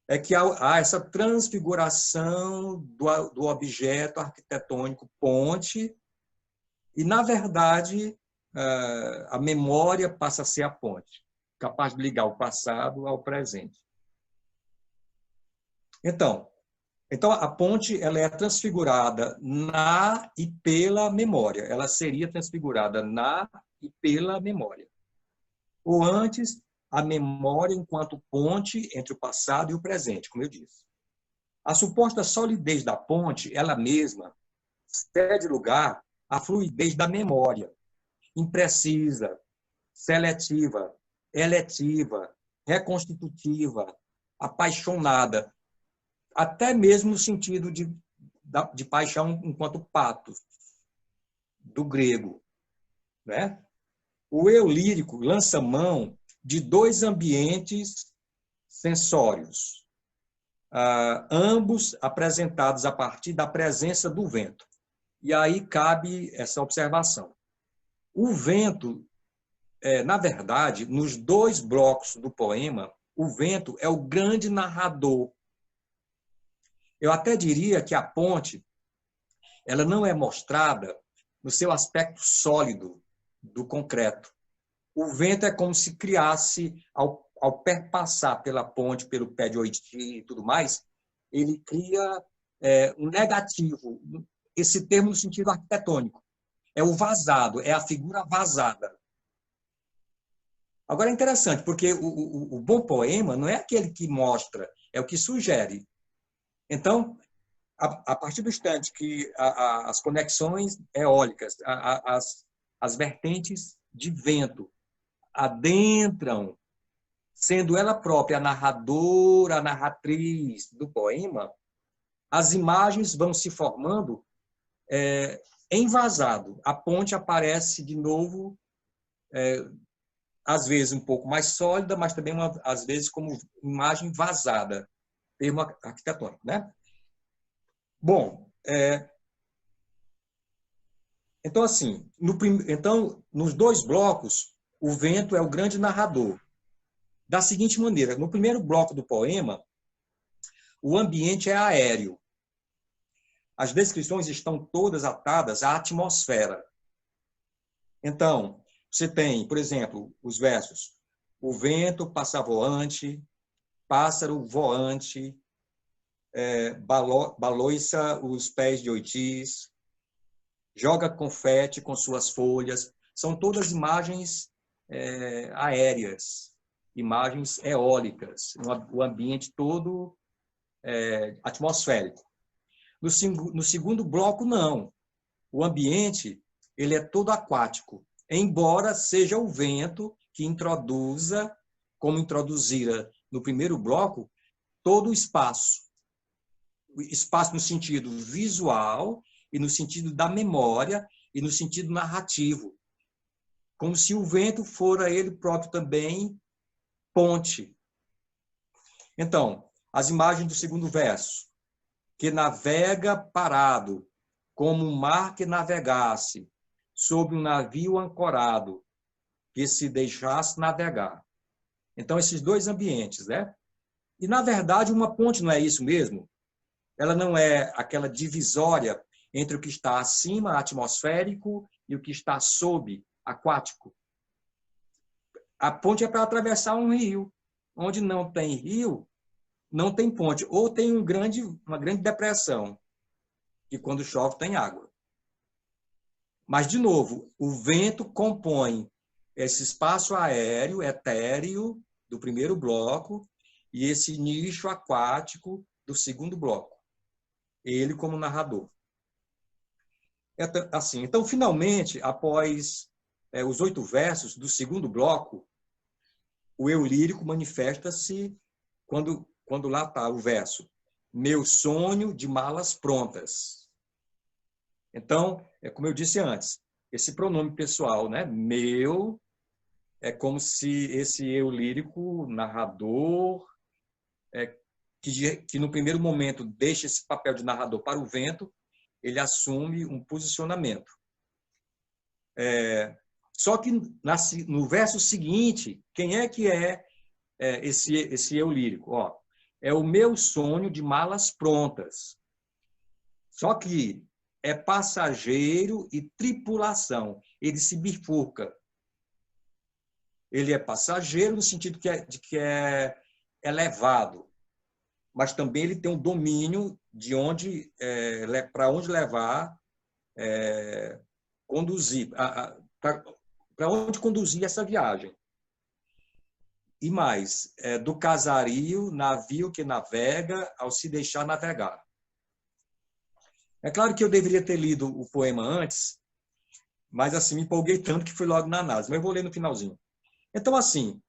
é que há essa transfiguração do objeto arquitetônico ponte e, na verdade, a memória passa a ser a ponte, capaz de ligar o passado ao presente. Então a ponte ela é transfigurada na e pela memória. Ela seria transfigurada na e pela memória. Ou antes, a memória enquanto ponte entre o passado e o presente, como eu disse. A suposta solidez da ponte, ela mesma, cede lugar à fluidez da memória, imprecisa, seletiva, eletiva, reconstitutiva, apaixonada, até mesmo no sentido de paixão enquanto patos, do grego. Né? O eu lírico lança mão de 2 ambientes sensórios, ambos apresentados a partir da presença do vento. E aí cabe essa observação. O vento, na verdade, nos 2 blocos do poema, o vento é o grande narrador. Eu até diria que a ponte ela não é mostrada no seu aspecto sólido do concreto. O vento é como se criasse, ao perpassar pela ponte, pelo pé de oiti e tudo mais, ele cria um negativo, esse termo no sentido arquitetônico. É o vazado, é a figura vazada. Agora é interessante, porque o bom poema não é aquele que mostra, é o que sugere. Então, a partir do instante que as conexões eólicas, as vertentes de vento adentram, sendo ela própria a narradora, a narratriz do poema, as imagens vão se formando em vazado. A ponte aparece de novo, às vezes um pouco mais sólida, mas também às vezes como imagem vazada, termo arquitetônico, né? Bom, então assim, nos dois blocos, o vento é o grande narrador. Da seguinte maneira, no primeiro bloco do poema, o ambiente é aéreo. As descrições estão todas atadas à atmosfera. Então, você tem, por exemplo, os versos: o vento passa voante, pássaro voante, baloiça os pés de oitis, joga confete com suas folhas. São todas imagens aéreas, imagens eólicas, o ambiente todo atmosférico. No segundo bloco, não. O ambiente ele é todo aquático, embora seja o vento que introduza, como introduzira no primeiro bloco, todo o espaço. O espaço no sentido visual e no sentido da memória e no sentido narrativo. Como se o vento fora ele próprio também ponte. Então, as imagens do segundo verso: que navega parado, como um mar que navegasse, sob um navio ancorado, que se deixasse navegar. Então, esses dois ambientes, né? E, na verdade, uma ponte não é isso mesmo? Ela não é aquela divisória entre o que está acima, atmosférico, e o que está sob, aquático. A ponte é para atravessar um rio. Onde não tem rio, não tem ponte. Ou tem uma grande depressão, que quando chove tem água. Mas, de novo, o vento compõe esse espaço aéreo, etéreo, do primeiro bloco, e esse nicho aquático do segundo bloco. Ele como narrador. Assim, então, finalmente, após os 8 versos do segundo bloco, o eu lírico manifesta-se quando lá está o verso: meu sonho de malas prontas. Então, como eu disse antes, esse pronome pessoal, né? Meu, é como se esse eu lírico, narrador, que no primeiro momento deixa esse papel de narrador para o vento, ele assume um posicionamento. Só que no verso seguinte, quem é que esse eu lírico? Ó, é o meu sonho de malas prontas. Só que é passageiro e tripulação. Ele se bifurca. Ele é passageiro no sentido de que é elevado, mas também ele tem um domínio de para onde levar, conduzir, para onde conduzir essa viagem. E mais, do casario, navio que navega ao se deixar navegar. É claro que eu deveria ter lido o poema antes, mas assim, me empolguei tanto que fui logo na análise, mas eu vou ler no finalzinho. Então, assim,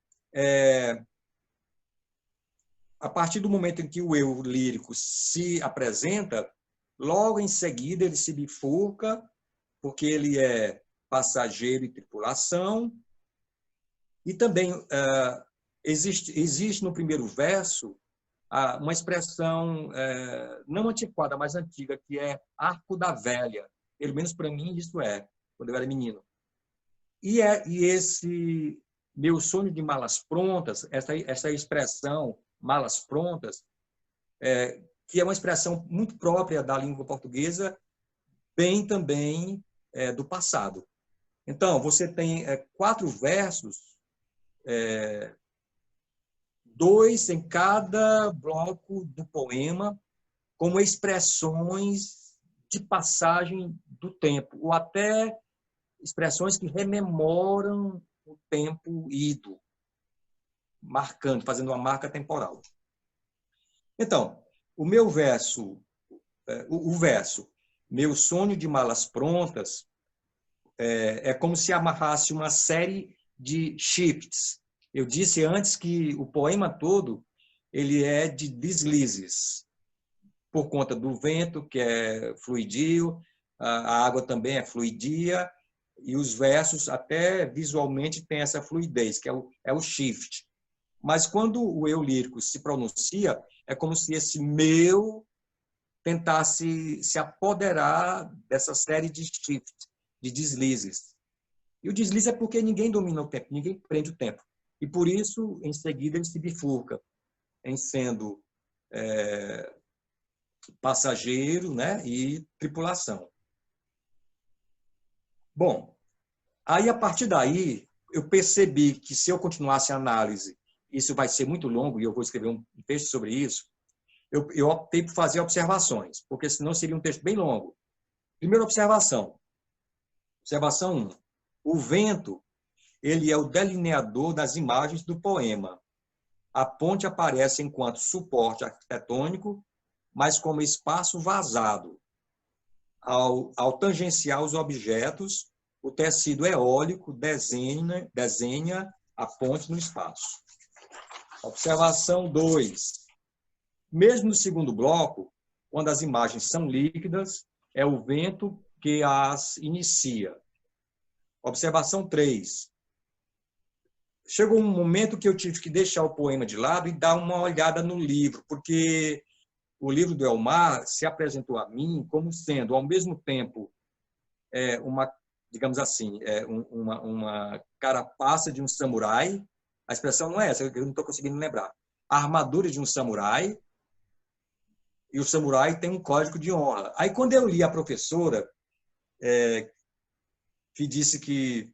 a partir do momento em que o eu lírico se apresenta, logo em seguida ele se bifurca, porque ele é passageiro e tripulação, e também existe no primeiro verso uma expressão não antiquada, mas antiga, que é arco da velha. Pelo menos para mim isso quando eu era menino. E esse meu sonho de malas prontas, essa expressão malas prontas, que é uma expressão muito própria da língua portuguesa, bem também do passado. Então, você tem 4 versos, 2 em cada bloco do poema, como expressões de passagem do tempo, ou até expressões que rememoram o tempo ido, marcando, fazendo uma marca temporal. Então, o meu verso, o verso Meu sonho de malas prontas, é como se amarrasse uma série de shifts. Eu disse antes que o poema todo ele é de deslizes, por conta do vento, que é fluidio, a água também é fluidia, e os versos até visualmente têm essa fluidez, que é o shift. Mas quando o eu lírico se pronuncia, é como se esse meu tentasse se apoderar dessa série de shift, de deslizes. E o deslize é porque ninguém domina o tempo, ninguém prende o tempo. E por isso, em seguida, ele se bifurca em sendo passageiro, né, e tripulação. Bom, aí a partir daí, eu percebi que se eu continuasse a análise, isso vai ser muito longo e eu vou escrever um texto sobre isso, eu optei por fazer observações, porque senão seria um texto bem longo. Primeira observação. Observação 1. O vento, ele é o delineador das imagens do poema. A ponte aparece enquanto suporte arquitetônico, mas como espaço vazado. Ao tangenciar os objetos, o tecido eólico desenha a ponte no espaço. Observação 2. Mesmo no segundo bloco, quando as imagens são líquidas, é o vento que as inicia. Observação 3. Chegou um momento que eu tive que deixar o poema de lado e dar uma olhada no livro, porque o livro do Elmar se apresentou a mim como sendo, ao mesmo tempo, uma, digamos assim, uma carapaça de um samurai. A expressão não é essa, eu não estou conseguindo lembrar. A armadura de um samurai, e o samurai tem um código de honra. Aí, quando eu li a professora, que disse que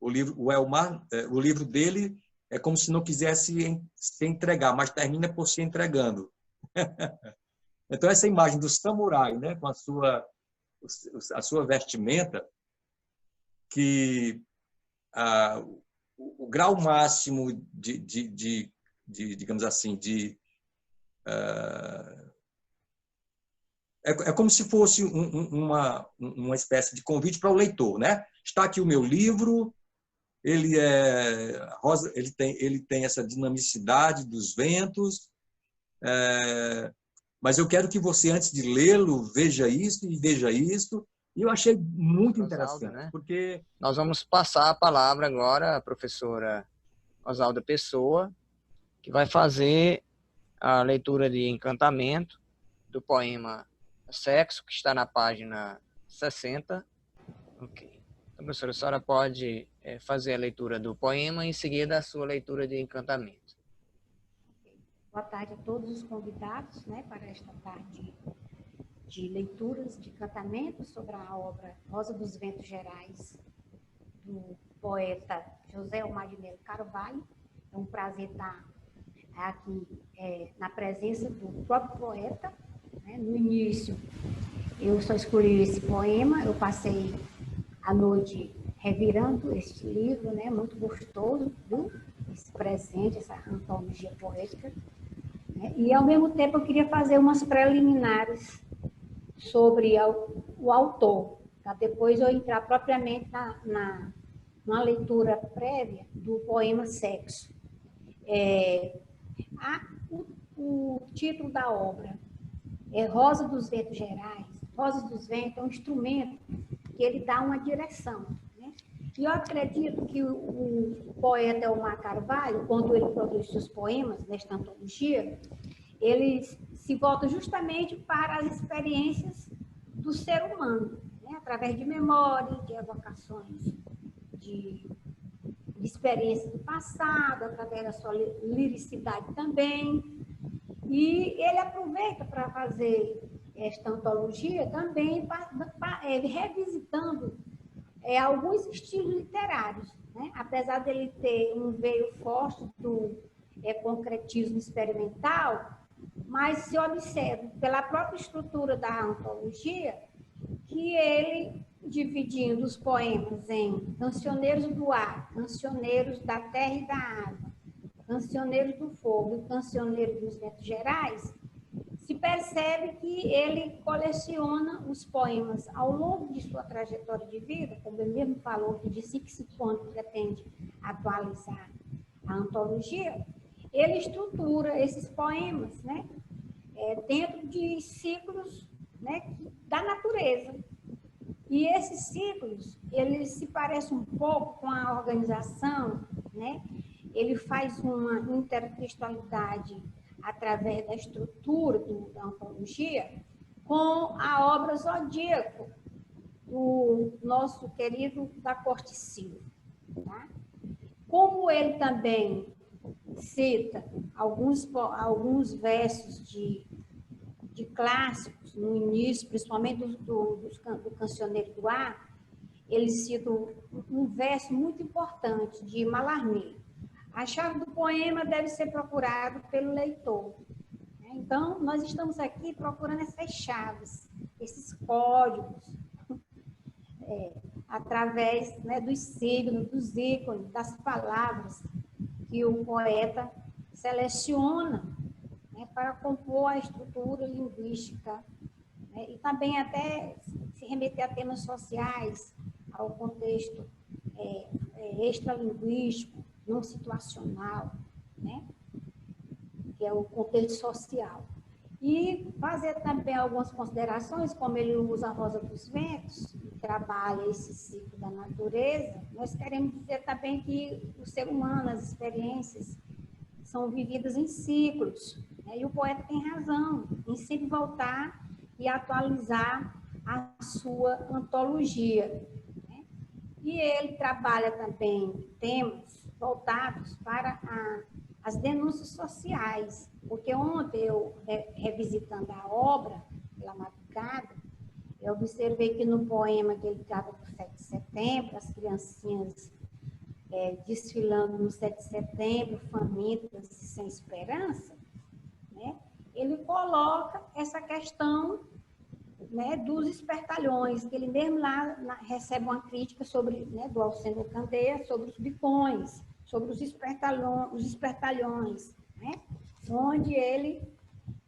o Elmar, o livro dele é como se não quisesse se entregar, mas termina por se entregando. Então, essa imagem do samurai, né, com a sua vestimenta, que o grau máximo digamos assim, é como se fosse uma espécie de convite para o leitor, né? Está aqui o meu livro, ele tem essa dinamicidade dos ventos, mas eu quero que você, antes de lê-lo, veja isso e veja isso. E eu achei muito interessante, né? porque... Nós vamos passar a palavra agora à professora Rosalda Pessoa, que vai fazer a leitura de Encantamento do poema Sexo, que está na página 60. Ok. Então, professora, a senhora pode fazer a leitura do poema e em seguida a sua leitura de Encantamento. Boa tarde a todos os convidados, né, para esta tarde de leituras de encantamento sobre a obra Rosa dos Ventos Gerais, do poeta José Elmar de Melo Carvalho. É um prazer estar aqui na presença do próprio poeta. Né? No início, eu só escolhi esse poema, eu passei a noite revirando este livro, né? Muito gostoso, viu? Esse presente, essa antologia poética. Né? E, ao mesmo tempo, eu queria fazer umas preliminares sobre o autor, para depois eu entrar propriamente numa leitura prévia do poema Sexo. O título da obra é Rosa dos Ventos Gerais. Rosa dos Ventos é um instrumento que ele dá uma direção. Né? E eu acredito que o poeta Elmar Carvalho, quando ele produz seus poemas nesta antologia, ele se volta justamente para as experiências do ser humano, né? Através de memória, de evocações, de experiências do passado, através da sua liricidade também. E ele aproveita para fazer esta antologia também revisitando alguns estilos literários, né? Apesar dele ter um veio forte do concretismo experimental, mas se observa pela própria estrutura da antologia que ele, dividindo os poemas em Cancioneiros do Ar, Cancioneiros da Terra e da Água, Cancioneiros do Fogo e Cancioneiros dos Ventos Gerais, se percebe que ele coleciona os poemas ao longo de sua trajetória de vida, como ele mesmo falou, que de 5 em 5 anos pretende atualizar a antologia. Ele estrutura esses poemas, né, dentro de ciclos, né, da natureza. E esses ciclos, eles se parecem um pouco com a organização, né? Ele faz uma intertextualidade através da estrutura da antologia com a obra Zodíaco, do nosso querido da Corte Silva. Tá? Como ele também cita alguns versos de clássicos no início, principalmente do Cancioneiro do Ar, ele cita um verso muito importante de Mallarmé. A chave do poema deve ser procurada pelo leitor. Então, nós estamos aqui procurando essas chaves, esses códigos, através, né, dos signos, dos ícones, das palavras que o poeta seleciona, né, para compor a estrutura linguística, né, e também até se remeter a temas sociais, ao contexto extralinguístico, não situacional, né, que é o contexto social. E fazer também algumas considerações, como ele usa a Rosa dos Ventos, e trabalha esse ciclo da natureza, nós queremos dizer também que o ser humano, as experiências, são vividas em ciclos, né? E o poeta tem razão em sempre voltar e atualizar a sua antologia, né? E ele trabalha também temas voltados para as denúncias sociais, porque ontem eu, revisitando a obra pela madrugada, eu observei que no poema que ele trata do 7 de setembro, as criancinhas desfilando no 7 de setembro, famintas e sem esperança, né? Ele coloca essa questão, né, dos espertalhões, que ele mesmo lá recebe uma crítica sobre, né, do Alcendo Candeia, sobre os bicões, sobre os espertalhões, né? Onde ele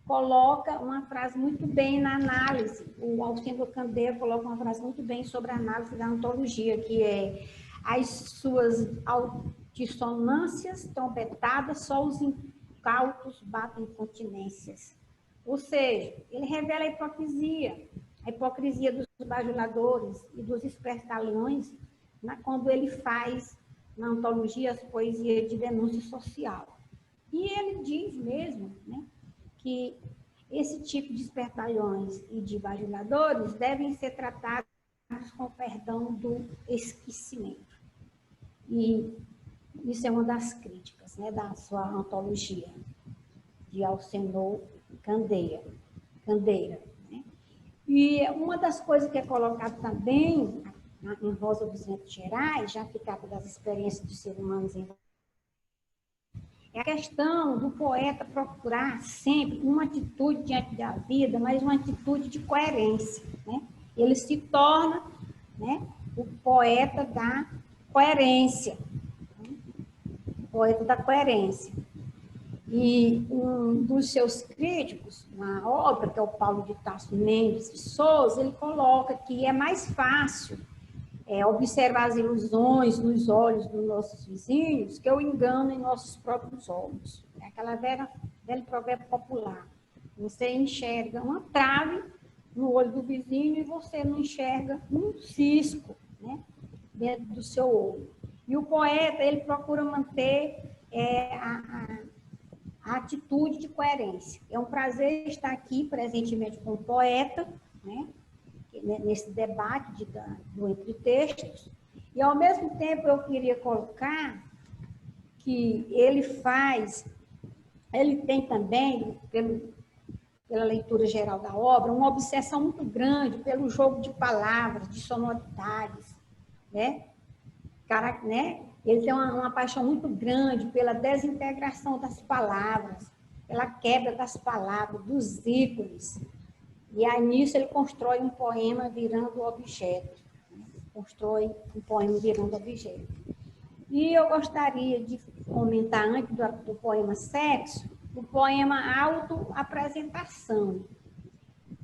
coloca uma frase muito bem na análise, o Alcendo Candeia coloca uma frase muito bem sobre a análise da antologia, que é: as suas altissonâncias trompetadas, só os incautos batem continências. Ou seja, ele revela a hipocrisia dos bajuladores e dos espertalhões, quando ele faz na antologia as poesias de denúncia social. E ele diz mesmo, né, que esse tipo de espertalhões e de bajuladores devem ser tratados com perdão do esquecimento. E isso é uma das críticas, né, da sua antologia, de Alcendo Candeia. Né? E uma das coisas que é colocada também em Rosa dos Ventos Gerais, já que trata das experiências dos seres humanos é a questão do poeta procurar sempre uma atitude diante da vida, mas uma atitude de coerência, né? Ele se torna, né, o poeta da coerência. Poeta da coerência. E um dos seus críticos na obra, que é o Paulo de Tarso Mendes de Souza, ele coloca que é mais fácil observar as ilusões nos olhos dos nossos vizinhos que o engano em nossos próprios olhos. É aquela velho provérbio popular. Você enxerga uma trave no olho do vizinho e você não enxerga um cisco, né, dentro do seu olho. E o poeta, ele procura manter a atitude de coerência. É um prazer estar aqui presentemente com o poeta, né, nesse debate do Entre Textos, e ao mesmo tempo eu queria colocar que ele tem também, pela leitura geral da obra, uma obsessão muito grande pelo jogo de palavras, de sonoridades, né? Ele tem uma paixão muito grande pela desintegração das palavras, pela quebra das palavras, dos ícones. E aí, nisso, ele constrói um poema virando objeto. Constrói um poema virando objeto. E eu gostaria de comentar, antes do poema Sexo, o poema Autoapresentação,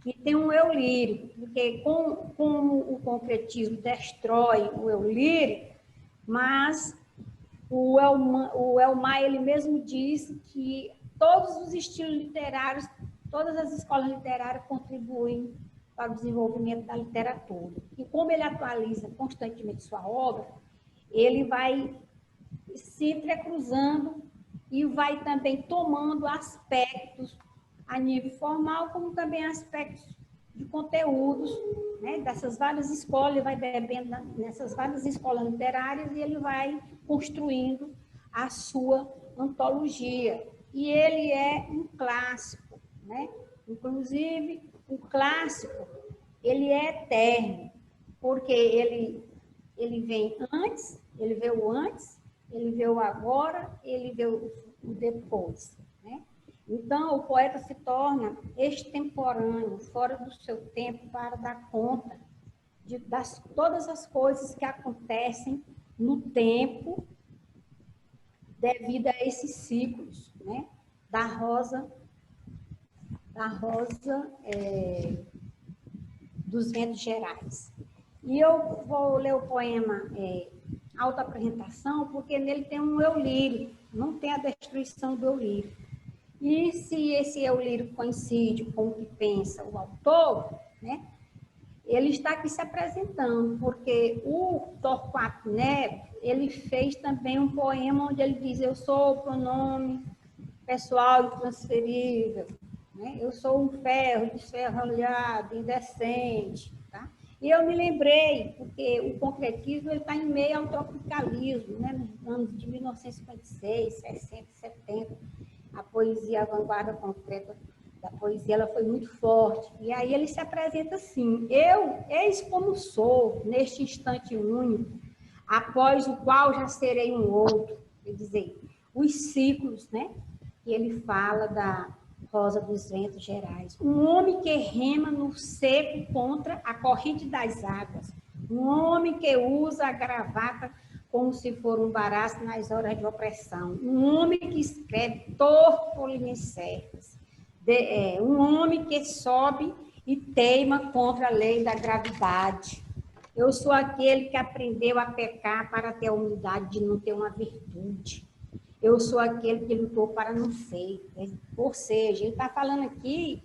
que tem um eu lírico, porque como o concretismo destrói o eu lírico, mas o Elmar, ele mesmo disse que todos os estilos literários, todas as escolas literárias contribuem para o desenvolvimento da literatura. E como ele atualiza constantemente sua obra, ele vai se entrecruzando e vai também tomando aspectos a nível formal, como também aspectos de conteúdos, né, dessas várias escolas, ele vai bebendo nessas várias escolas literárias e ele vai construindo a sua antologia. E ele é um clássico, né? Inclusive, o clássico, ele é eterno, porque ele vem antes, ele vê o antes, ele vê o agora, ele vê o depois, né? Então, o poeta se torna extemporâneo, fora do seu tempo, para dar conta de todas as coisas que acontecem no tempo devido a esses ciclos, né? Da rosa dos ventos gerais. E eu vou ler o poema Autoapresentação, porque nele tem um eu lírico, não tem a destruição do eu lírico. E se esse eu lírico coincide com o que pensa o autor, né, ele está aqui se apresentando, porque o Torquato Neto, ele fez também um poema onde ele diz: eu sou o pronome pessoal e transferível, né? Eu sou um ferro desferrolhado, indecente, tá? E eu me lembrei, porque o concretismo está em meio ao tropicalismo, né, nos anos de 1956, 60, 70, a poesia, a vanguarda concreta da poesia, ela foi muito forte. E aí ele se apresenta assim: eu, eis como sou, neste instante único, após o qual já serei um outro. Quer dizer, os ciclos, né? Que ele fala da rosa dos ventos gerais. Um homem que rema no seco contra a corrente das águas. Um homem que usa a gravata como se for um baraço nas horas de opressão. Um homem que escreve torto por linhas certas. Um homem que sobe e teima contra a lei da gravidade. Eu sou aquele que aprendeu a pecar para ter a humildade de não ter uma virtude. Eu sou aquele que lutou para não ser. Ou seja, ele está falando aqui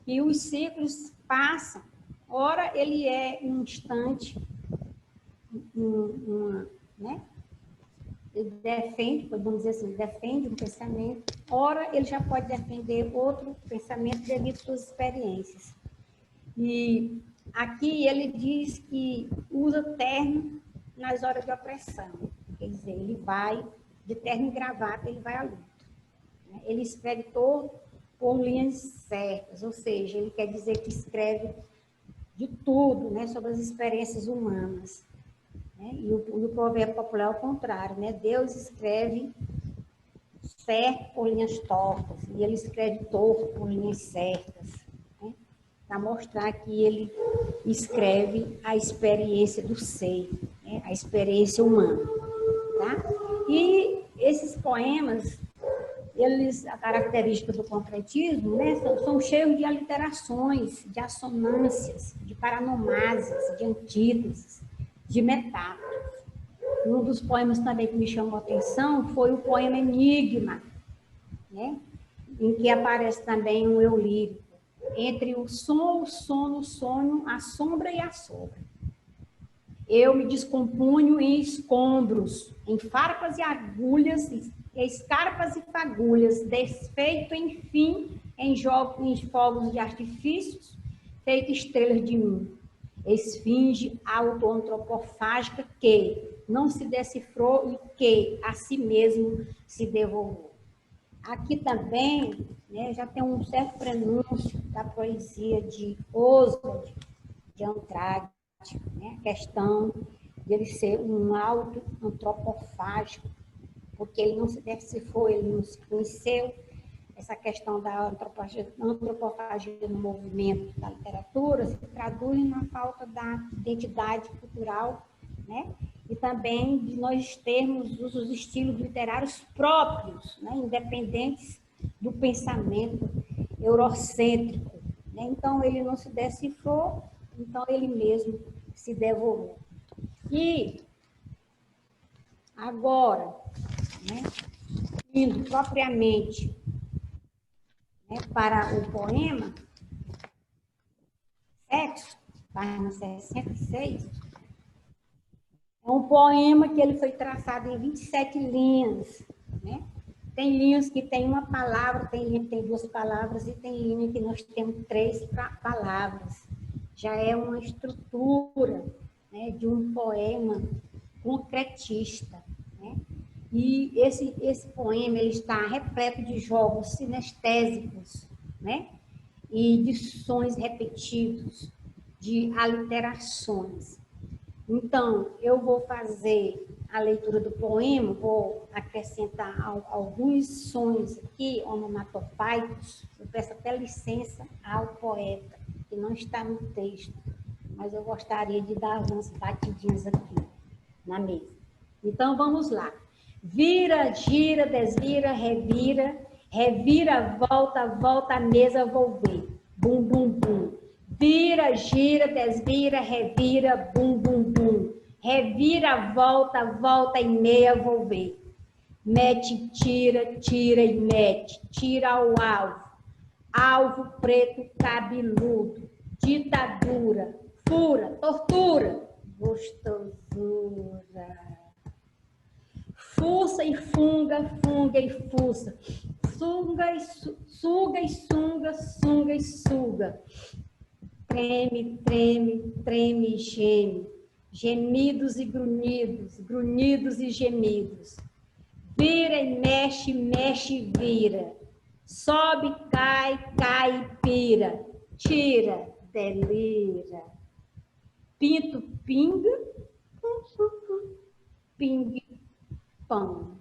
que os ciclos passam. Ora, ele é um instante, né? Ele defende, podemos dizer assim, defende um pensamento. Ora, ele já pode defender outro pensamento devido às suas experiências. E aqui ele diz que usa terno nas horas de opressão. Quer dizer, ele vai de terno e gravata, ele vai à luta. Ele escreve todo por linhas certas, ou seja, ele quer dizer que escreve de tudo, né, sobre as experiências humanas. Né? E o provérbio popular é o contrário, né? Deus escreve certo por linhas tortas, e ele escreve torto por linhas certas, né? Para mostrar que ele escreve a experiência do ser, né? A experiência humana. Tá? E esses poemas, a característica do concretismo, né, são cheios de aliterações, de assonâncias, de paranomasias, de antíteses, de metáforas. Um dos poemas também que me chamou a atenção foi o poema Enigma, né, em que aparece também um eu lírico, entre o som, o sono, o sonho, a sombra e a sombra. Eu me descompunho em escombros, em farpas e agulhas, escarpas e fagulhas, desfeito, enfim, em fogos de artifícios, feito estrelas de mim. Esfinge autoantropofágica que não se decifrou e que a si mesmo se devorou. Aqui também, né, já tem um certo prenúncio da poesia de Oswald de Andrade, né, a questão de ele ser um auto-antropofágico, porque ele não se decifrou, ele não se conheceu. Essa questão da antropofagia no movimento da literatura se traduz na falta da identidade cultural, né? E também de nós termos os estilos literários próprios, né? Independentes do pensamento eurocêntrico, né? Então, ele não se decifrou, então ele mesmo se devorou. E agora, né, indo propriamente, né, para o poema Sexo, página 66, é um poema que ele foi traçado em 27 linhas, né? Tem linhas que tem uma palavra, tem linha que tem 2 palavras e tem linha que nós temos 3 palavras. Já é uma estrutura, né, de um poema concretista, né? E esse poema ele está repleto de jogos sinestésicos, né? E de sons repetidos, de aliterações. Então, eu vou fazer a leitura do poema, vou acrescentar alguns sons aqui, onomatopeicos. Eu peço até licença ao poeta, que não está no texto, mas eu gostaria de dar umas batidinhas aqui na mesa. Então, vamos lá. Vira, gira, desvira, revira, revira, volta, volta a mesa, vou ver. Bum, bum, bum. Vira, gira, desvira, revira, bum, bum, bum. Revira, volta, volta e meia, vou ver. Mete, tira, tira e mete. Tira ao alvo. Alvo preto cabeludo. Ditadura. Fura, tortura. Gostosura. Fuça e funga, funga e fuça. Suga e suga e sunga, sunga e suga. Treme, treme, treme e geme. Gemidos e grunhidos, grunhidos e gemidos. Vira e mexe, mexe e vira. Sobe, cai, cai e pira. Tira, delira. Pinto, pinga. Pingue, pão.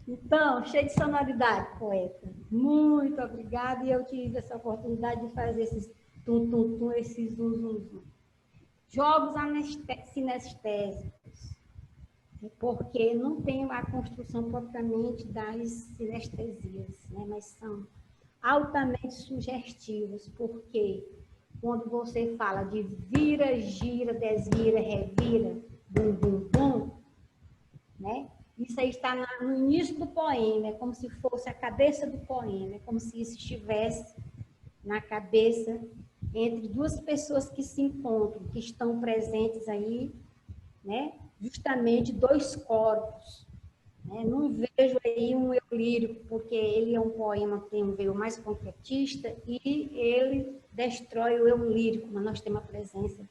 Então, cheio de sonoridade, poeta. Muito obrigada. E eu tive essa oportunidade de fazer esses tum-tum-tum, esses zum-zum-zum. Jogos sinestésicos, porque não tem a construção propriamente das sinestesias, né? Mas são altamente sugestivos, porque quando você fala de vira, gira, desvira, revira, bum, bum, bum, né? Isso aí está no início do poema, é como se fosse a cabeça do poema, é como se isso estivesse na cabeça entre 2 pessoas que se encontram, que estão presentes aí, né? Justamente 2 corpos. Né? Não vejo aí um eu lírico, porque ele é um poema que tem um veio mais concretista e ele destrói o eu lírico, mas nós temos a presença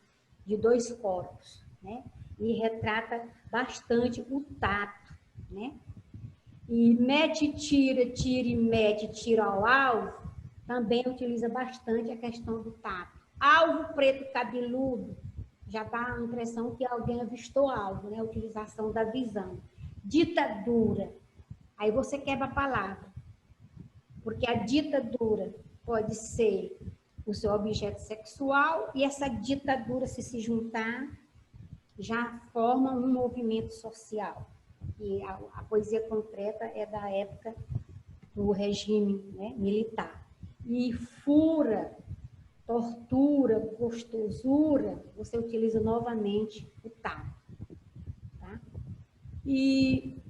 de 2 corpos, né? E retrata bastante o tato, né? E mete, tira, tira e mete, tira ao alvo, também utiliza bastante a questão do tato. Alvo preto cabeludo, já dá a impressão que alguém avistou algo, né? A utilização da visão. Ditadura, aí você quebra a palavra, porque a ditadura pode ser o seu objeto sexual e essa ditadura, se juntar, já forma um movimento social. E a poesia concreta é da época do regime, né, militar. E fura, tortura, gostosura, você utiliza novamente o tato. Tá? E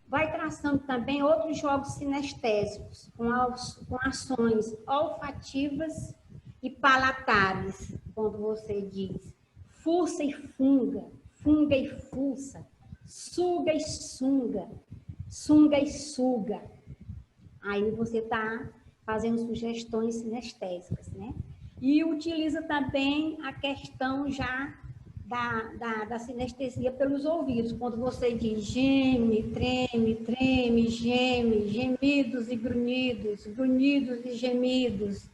vai traçando também outros jogos sinestésicos, com ações olfativas e palatares, quando você diz fuça e funga, funga e fuça, suga e sunga, sunga e suga. Aí você está fazendo sugestões sinestésicas, né? E utiliza também a questão já da sinestesia pelos ouvidos. Quando você diz geme, treme, treme, geme, gemidos e grunhidos, grunhidos e gemidos,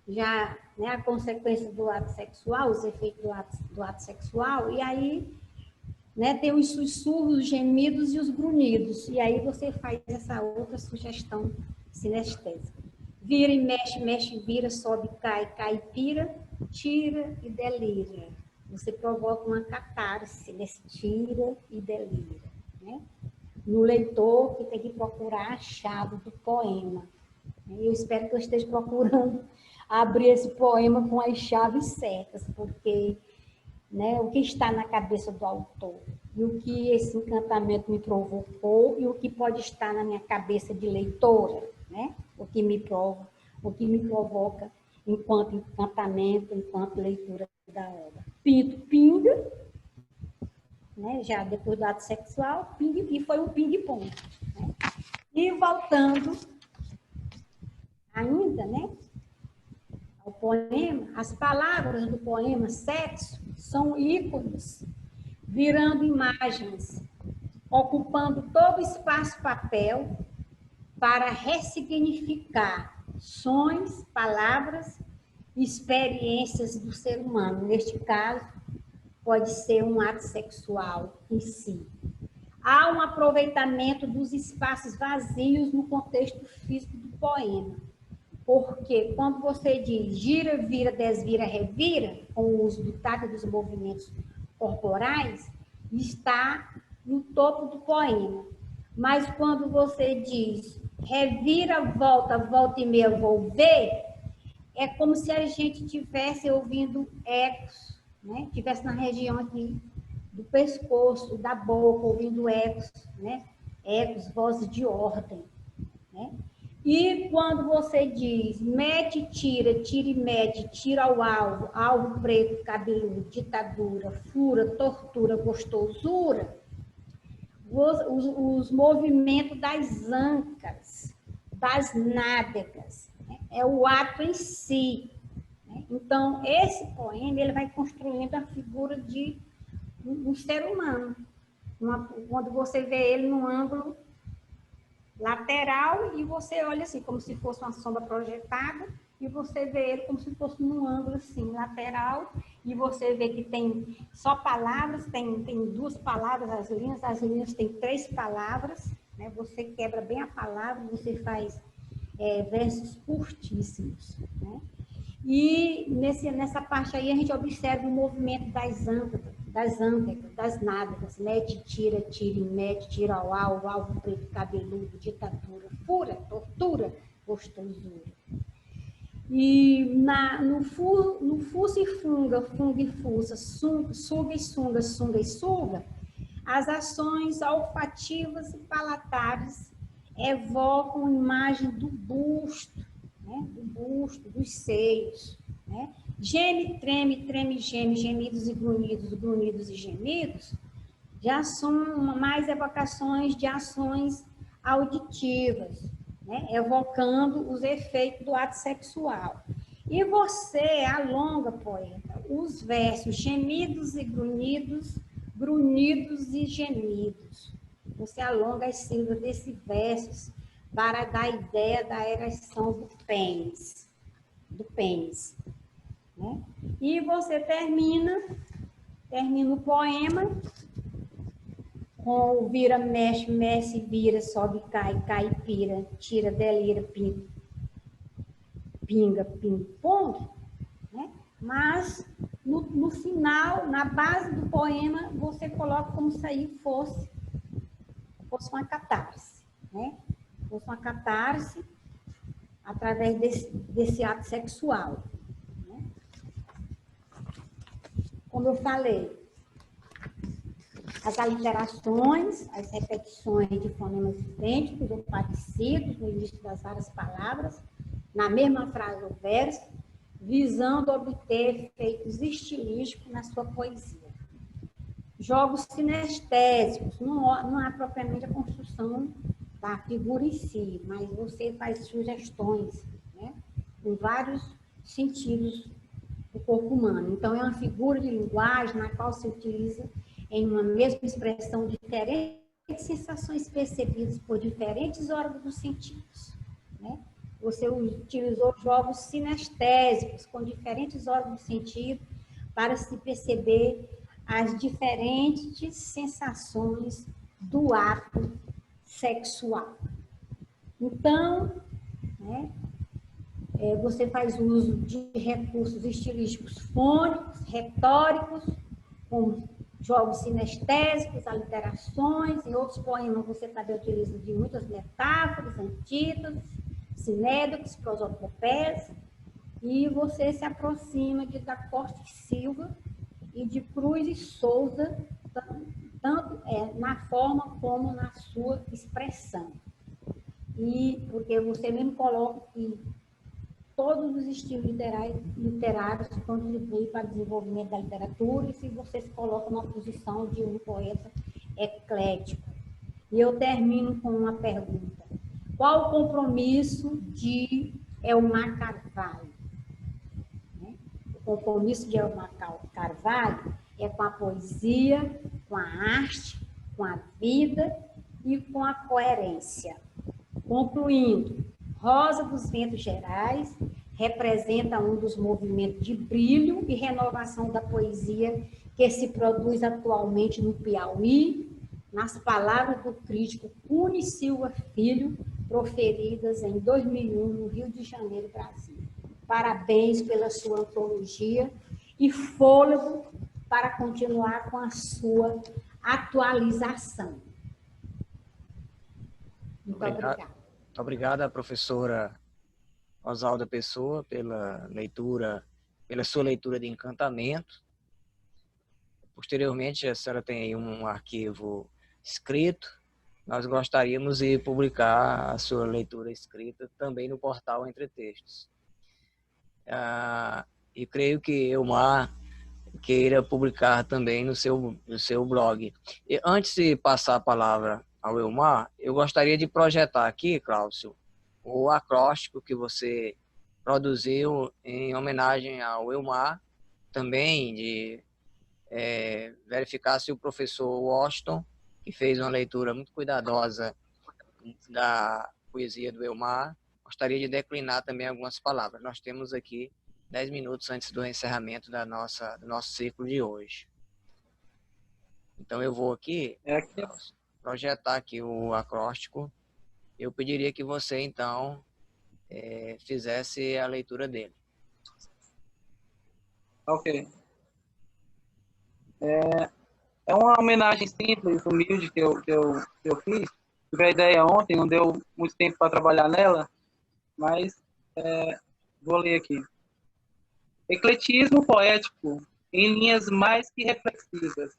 já, né, a consequência do ato sexual, os efeitos do ato sexual, e aí, né, tem os sussurros, os gemidos e os grunhidos, e aí você faz essa outra sugestão sinestésica. Vira e mexe, mexe, vira, sobe, cai, cai, pira, tira e delira. Você provoca uma catarse nesse tira e delira, né? No leitor que tem que procurar a chave do poema. Eu espero que eu esteja procurando abrir esse poema com as chaves certas, porque, né, o que está na cabeça do autor e o que esse encantamento me provocou e o que pode estar na minha cabeça de leitora, né? O que me provoca enquanto encantamento, enquanto leitura da obra. Pinto, pinga, né? Já depois do ato sexual, pinga, e foi um ping-pong. Né? E voltando ainda, né, ao poema, as palavras do poema Sexo são ícones, virando imagens, ocupando todo o espaço-papel para ressignificar sons, palavras e experiências do ser humano. Neste caso, pode ser um ato sexual em si. Há um aproveitamento dos espaços vazios no contexto físico do poema. Porque quando você diz gira, vira, desvira, revira, com o uso do tato e dos movimentos corporais, está no topo do poema. Mas quando você diz revira, volta, volta e meia, vou ver, é como se a gente estivesse ouvindo ecos, né? Estivesse na região aqui do pescoço, da boca, ouvindo ecos, né? Ecos, vozes de ordem, né? E quando você diz mete, tira, tira e mete, tira ao alvo, alvo preto, cabeludo, ditadura, fura, tortura, gostosura, os movimentos das ancas, das nádegas, né? É o ato em si. Né? Então, esse poema ele vai construindo a figura de um ser humano. Quando você vê ele num ângulo lateral e você olha assim, como se fosse uma sombra projetada, e você vê ele como se fosse num ângulo assim, lateral, e você vê que tem só palavras, tem duas palavras, as linhas têm 3 palavras, né? Você quebra bem a palavra, você faz versos curtíssimos, né? E nessa parte aí a gente observa o movimento das âncoras, das nádegas, mete, tira, tira e mete, tira ao alvo preto, cabeludo, ditadura, fura, tortura, gostosura. E no fuça e funga, funga e fuça, suga e sunga, sunga e suga, as ações olfativas e palatares evocam a imagem do busto, né? Do busto, dos seios, né? Geme, treme, treme, geme, gemidos e grunhidos, grunhidos e gemidos, já são mais evocações de ações auditivas, né? Evocando os efeitos do ato sexual. E você alonga, poeta, os versos gemidos e grunhidos, grunhidos e gemidos. Você alonga as sílabas desses versos para dar a ideia da ereção do pênis. Né? E você termina o poema com o vira, mexe, mexe, vira, sobe, cai, cai, pira, tira, delira, pinga, ping, pong, né? Mas no final, na base do poema, você coloca como se aí fosse uma catarse, né? Fosse uma catarse através desse ato sexual. Né? Como eu falei, as aliterações, as repetições de fonemas idênticos ou parecidos no início das várias palavras, na mesma frase ou verso, visando obter efeitos estilísticos na sua poesia. Jogos sinestésicos, não há propriamente a construção da figura em si, mas você faz sugestões, né, em vários sentidos do corpo humano. Então, é uma figura de linguagem na qual se utiliza em uma mesma expressão diferentes sensações percebidas por diferentes órgãos dos sentidos, né? Você utilizou jogos sinestésicos com diferentes órgãos do sentido para se perceber as diferentes sensações do ato sexual. Então, né, você faz uso de recursos estilísticos fônicos, retóricos, como jogos sinestésicos, aliterações. Em outros poemas você também utiliza de muitas metáforas, antíteses, sinédicos, prosopopés, e você se aproxima de Da Costa e Silva e de Cruz e Souza, tanto na forma como na sua expressão. E porque você mesmo coloca que todos os estilos literários contribuem para o desenvolvimento da literatura, e se você se coloca numa posição de um poeta eclético. E eu termino com uma pergunta. Qual o compromisso de Elmar Carvalho? O compromisso de Elmar Carvalho é com a poesia, com a arte, com a vida e com a coerência. Concluindo, Rosa dos Ventos Gerais representa um dos movimentos de brilho e renovação da poesia que se produz atualmente no Piauí, nas palavras do crítico Cune Silva Filho, proferidas em 2001 no Rio de Janeiro, Brasil. Parabéns pela sua antologia e fôlego para continuar com a sua atualização. Muito obrigada. Muito obrigada, professora Rosalda Pessoa, pela sua leitura de Encantamento. Posteriormente, a senhora tem aí um arquivo escrito. Nós gostaríamos de publicar a sua leitura escrita também no portal Entre Textos. E creio que Elmar queira publicar também no seu blog. E antes de passar a palavra ao Elmar, eu gostaria de projetar aqui, Cláudio, o acróstico que você produziu em homenagem ao Elmar, também de verificar se o professor Washington, que fez uma leitura muito cuidadosa da poesia do Elmar, gostaria de declinar também algumas palavras. Nós temos aqui 10 minutos antes do encerramento do nosso ciclo de hoje. Então eu vou aqui projetar aqui o acróstico. Eu pediria que você, então, fizesse a leitura dele. Ok. É uma homenagem simples, humilde que eu fiz. Tive a ideia ontem, não deu muito tempo para trabalhar nela, mas vou ler aqui. Ecletismo poético em linhas mais que reflexivas.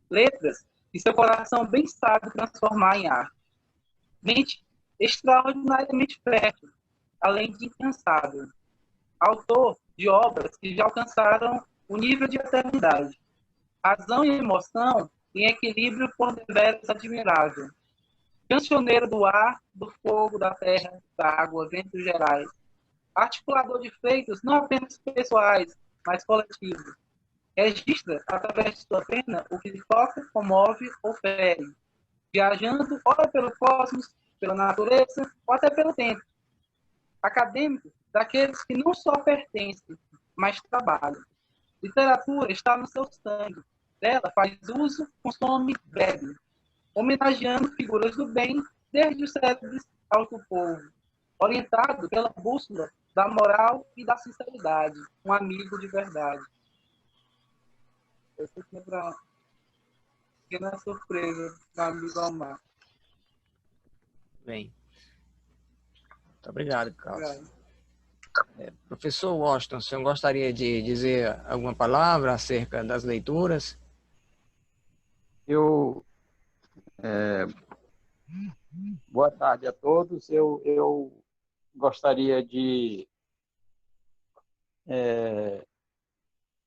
Letras que seu coração bem sabe transformar em arte. Mente extraordinariamente fértil, além de incansável. Autor de obras que já alcançaram o nível de eternidade. Razão e emoção em equilíbrio por deveras admirável. Cancioneiro do ar, do fogo, da terra, da água, ventos gerais. Articulador de feitos não apenas pessoais, mas coletivos. Registra, através de sua pena, o que lhe toca, comove ou fere. Viajando, ora pelo cosmos, pela natureza, ou até pelo tempo. Acadêmico, daqueles que não só pertencem, mas trabalham. Literatura está no seu sangue. Dela faz uso, consome, bebe. Homenageando figuras do bem, desde os célebres ao do povo. Orientado pela bússola da moral e da sinceridade. Um amigo de verdade. Eu fico para uma pequena surpresa do amigo Elmar. Bem. Muito obrigado, Carlos. Professor Washington, o senhor gostaria de dizer alguma palavra acerca das leituras? Boa tarde a todos. Eu gostaria de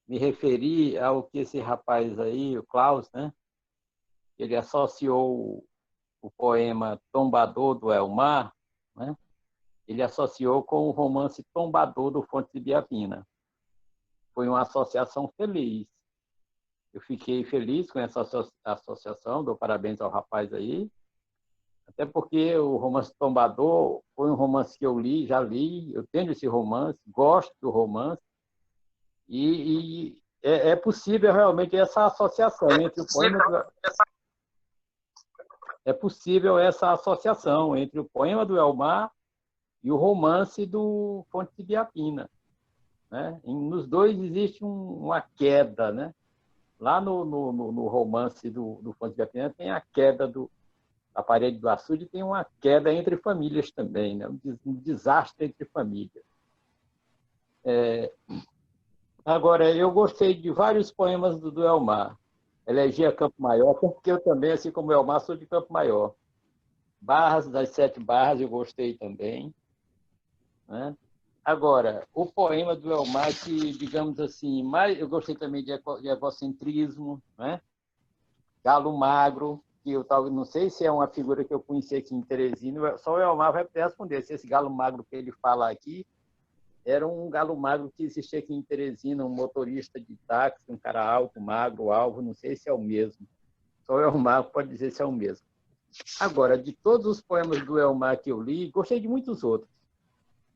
me referir ao que esse rapaz aí, o Klaus, né? Ele associou o poema Tombador do Elmar, né? Ele associou com o romance Tombador do Fontes de Biapina. foi uma associação feliz. Eu fiquei feliz com essa associação, dou parabéns ao rapaz aí, até porque o romance Tombador foi um romance que eu li, já li, eu tenho esse romance, gosto do romance, e é possível realmente essa associação entre o poema... É possível essa associação entre o poema do Elmar e o romance do Fonte de Biapina, né? Nos dois existe uma queda, né? Lá no romance do Fonte de Biapina tem a queda da parede do açude, tem uma queda entre famílias também, né? Um desastre entre famílias. Agora, eu gostei de vários poemas do Elmar. Elegia Campo Maior, porque eu também, assim como o Elmar, sou de Campo Maior. Barras, das 7 Barras, eu gostei também, né? Agora, o poema do Elmar, que, digamos assim, eu gostei também de egocentrismo, né? Galo Magro, que eu não sei se é uma figura que eu conheci aqui em Teresina, só o Elmar vai responder se esse Galo Magro que ele fala aqui era um galo magro que existia aqui em Teresina, um motorista de táxi, um cara alto, magro, alvo, não sei se é o mesmo. Só o Elmar pode dizer se é o mesmo. Agora, de todos os poemas do Elmar que eu li, gostei de muitos outros.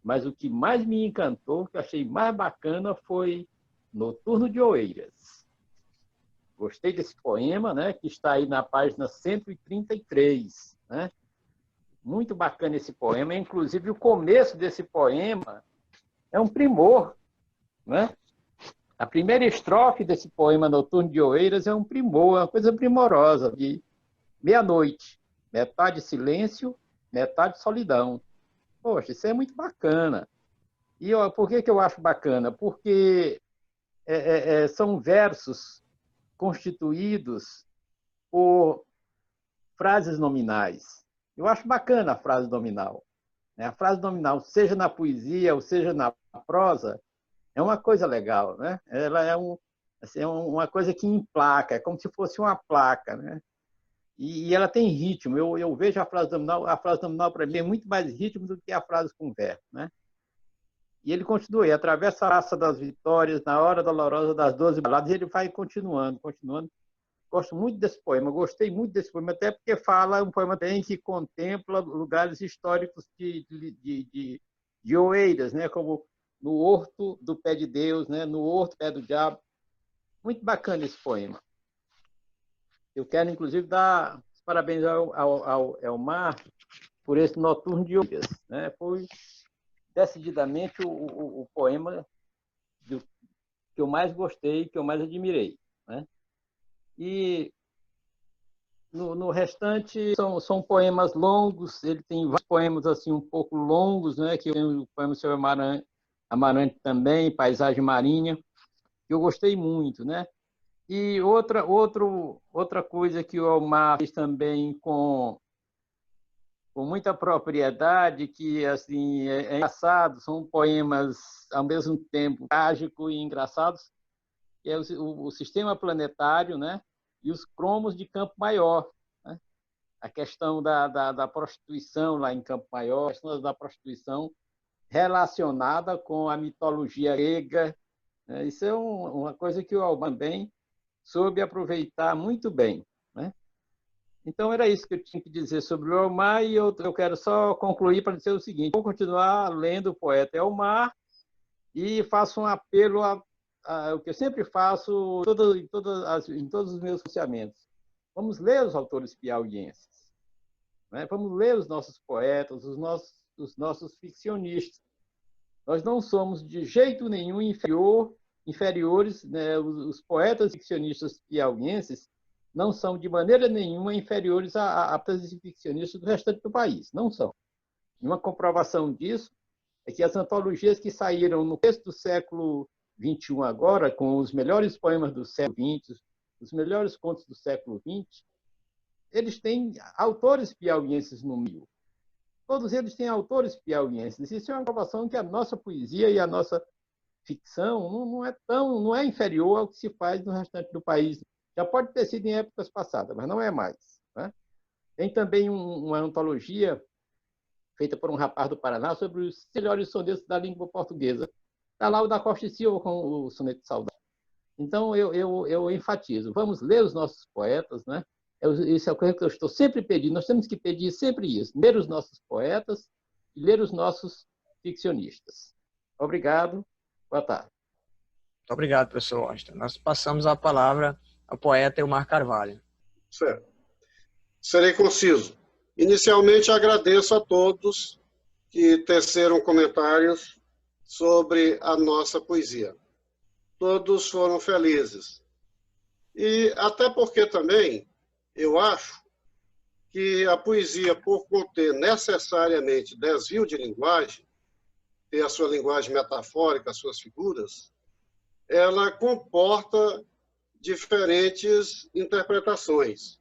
Mas o que mais me encantou, que eu achei mais bacana, foi Noturno de Oeiras. Gostei desse poema, né, que está aí na página 133. Né? Muito bacana esse poema. Inclusive, o começo desse poema é um primor. Né? A primeira estrofe desse poema Noturno de Oeiras é um primor, uma coisa primorosa, de meia-noite. Metade silêncio, metade solidão. Poxa, isso é muito bacana. E por que eu acho bacana? Porque são versos constituídos por frases nominais. Eu acho bacana a frase nominal. A frase nominal, seja na poesia ou seja na prosa, é uma coisa legal. Né? Ela é uma coisa que emplaca, é como se fosse uma placa. Né? E ela tem ritmo. Eu vejo a frase nominal para mim é muito mais ritmo do que a frase com verbo. Né? E ele continua, e atravessa a raça das vitórias, na hora dolorosa das 12 baladas, e ele vai continuando. Gosto muito desse poema, gostei muito desse poema, até porque fala um poema também que contempla lugares históricos de Oeiras, né? Como no Horto do Pé de Deus, né? No Horto do Pé do Diabo. Muito bacana esse poema. Eu quero, inclusive, dar os parabéns ao Elmar por esse Noturno de Oeiras. Né? Foi decididamente o poema que eu mais gostei, que eu mais admirei. Né? E no restante são poemas longos, ele tem vários poemas assim, um pouco longos, né? Que tem o poema Seu Amarante também, Paisagem Marinha, que eu gostei muito. Né? E outra coisa que o Elmar fez também com muita propriedade, que assim é engraçado, são poemas ao mesmo tempo trágicos e engraçados, que é o sistema planetário, né? E os cromos de Campo Maior. Né? A questão da prostituição lá em Campo Maior, a questão da prostituição relacionada com a mitologia grega. Né? Isso é uma coisa que o Elmar também soube aproveitar muito bem. Né? Então, era isso que eu tinha que dizer sobre o Elmar, e eu quero só concluir para dizer o seguinte: vou continuar lendo o poeta Elmar e faço um apelo o que eu sempre faço em todos os meus pronunciamentos. Vamos ler os autores piauienses. Né? Vamos ler os nossos poetas, os nossos ficcionistas. Nós não somos de jeito nenhum inferiores, né? Os poetas ficcionistas piauienses não são de maneira nenhuma inferiores a ficcionistas do restante do país. Não são. E uma comprovação disso é que as antologias que saíram no começo do século XXI agora, com os melhores poemas do século XX, os melhores contos do século XX, eles têm autores piauienses no meio. Todos eles têm autores piauienses. Isso é uma comprovação que a nossa poesia e a nossa ficção não é inferior ao que se faz no restante do país. Já pode ter sido em épocas passadas, mas não é mais. Né? Tem também uma antologia feita por um rapaz do Paraná sobre os melhores sonetos da língua portuguesa. está lá o da Costa e Silva com o Soneto de Saudade. Então, eu enfatizo, vamos ler os nossos poetas, né? Isso é o que eu estou sempre pedindo, nós temos que pedir sempre isso, ler os nossos poetas e ler os nossos ficcionistas. Obrigado, boa tarde. Muito obrigado, professor Washington. Nós passamos a palavra ao poeta Elmar Carvalho. Certo. Serei conciso. Inicialmente, agradeço a todos que teceram comentários sobre a nossa poesia. Todos foram felizes. E até porque também eu acho que a poesia, por conter necessariamente desvio de linguagem, ter a sua linguagem metafórica, as suas figuras, ela comporta diferentes interpretações.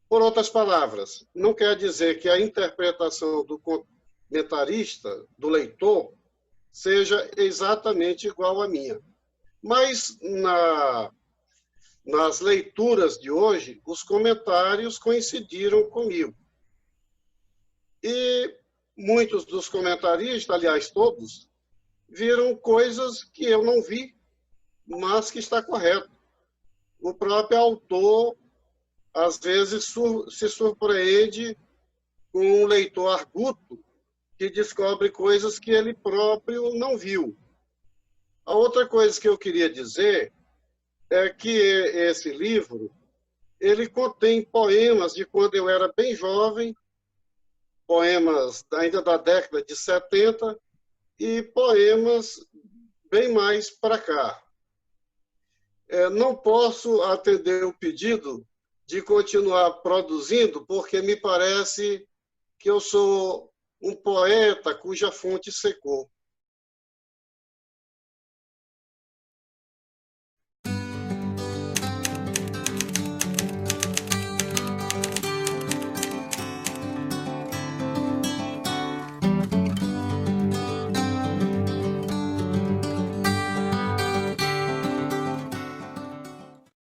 Por outras palavras, não quer dizer que a interpretação do comentarista, do leitor, seja exatamente igual à minha. Mas nas leituras de hoje, os comentários coincidiram comigo. E muitos dos comentaristas, aliás, todos, viram coisas que eu não vi, mas que está correto. O próprio autor, às vezes, se surpreende com um leitor arguto que descobre coisas que ele próprio não viu. A outra coisa que eu queria dizer é que esse livro, ele contém poemas de quando eu era bem jovem, poemas ainda da década de 70 e poemas bem mais para cá. Não posso atender o pedido de continuar produzindo, porque me parece que eu sou um poeta cuja fonte secou.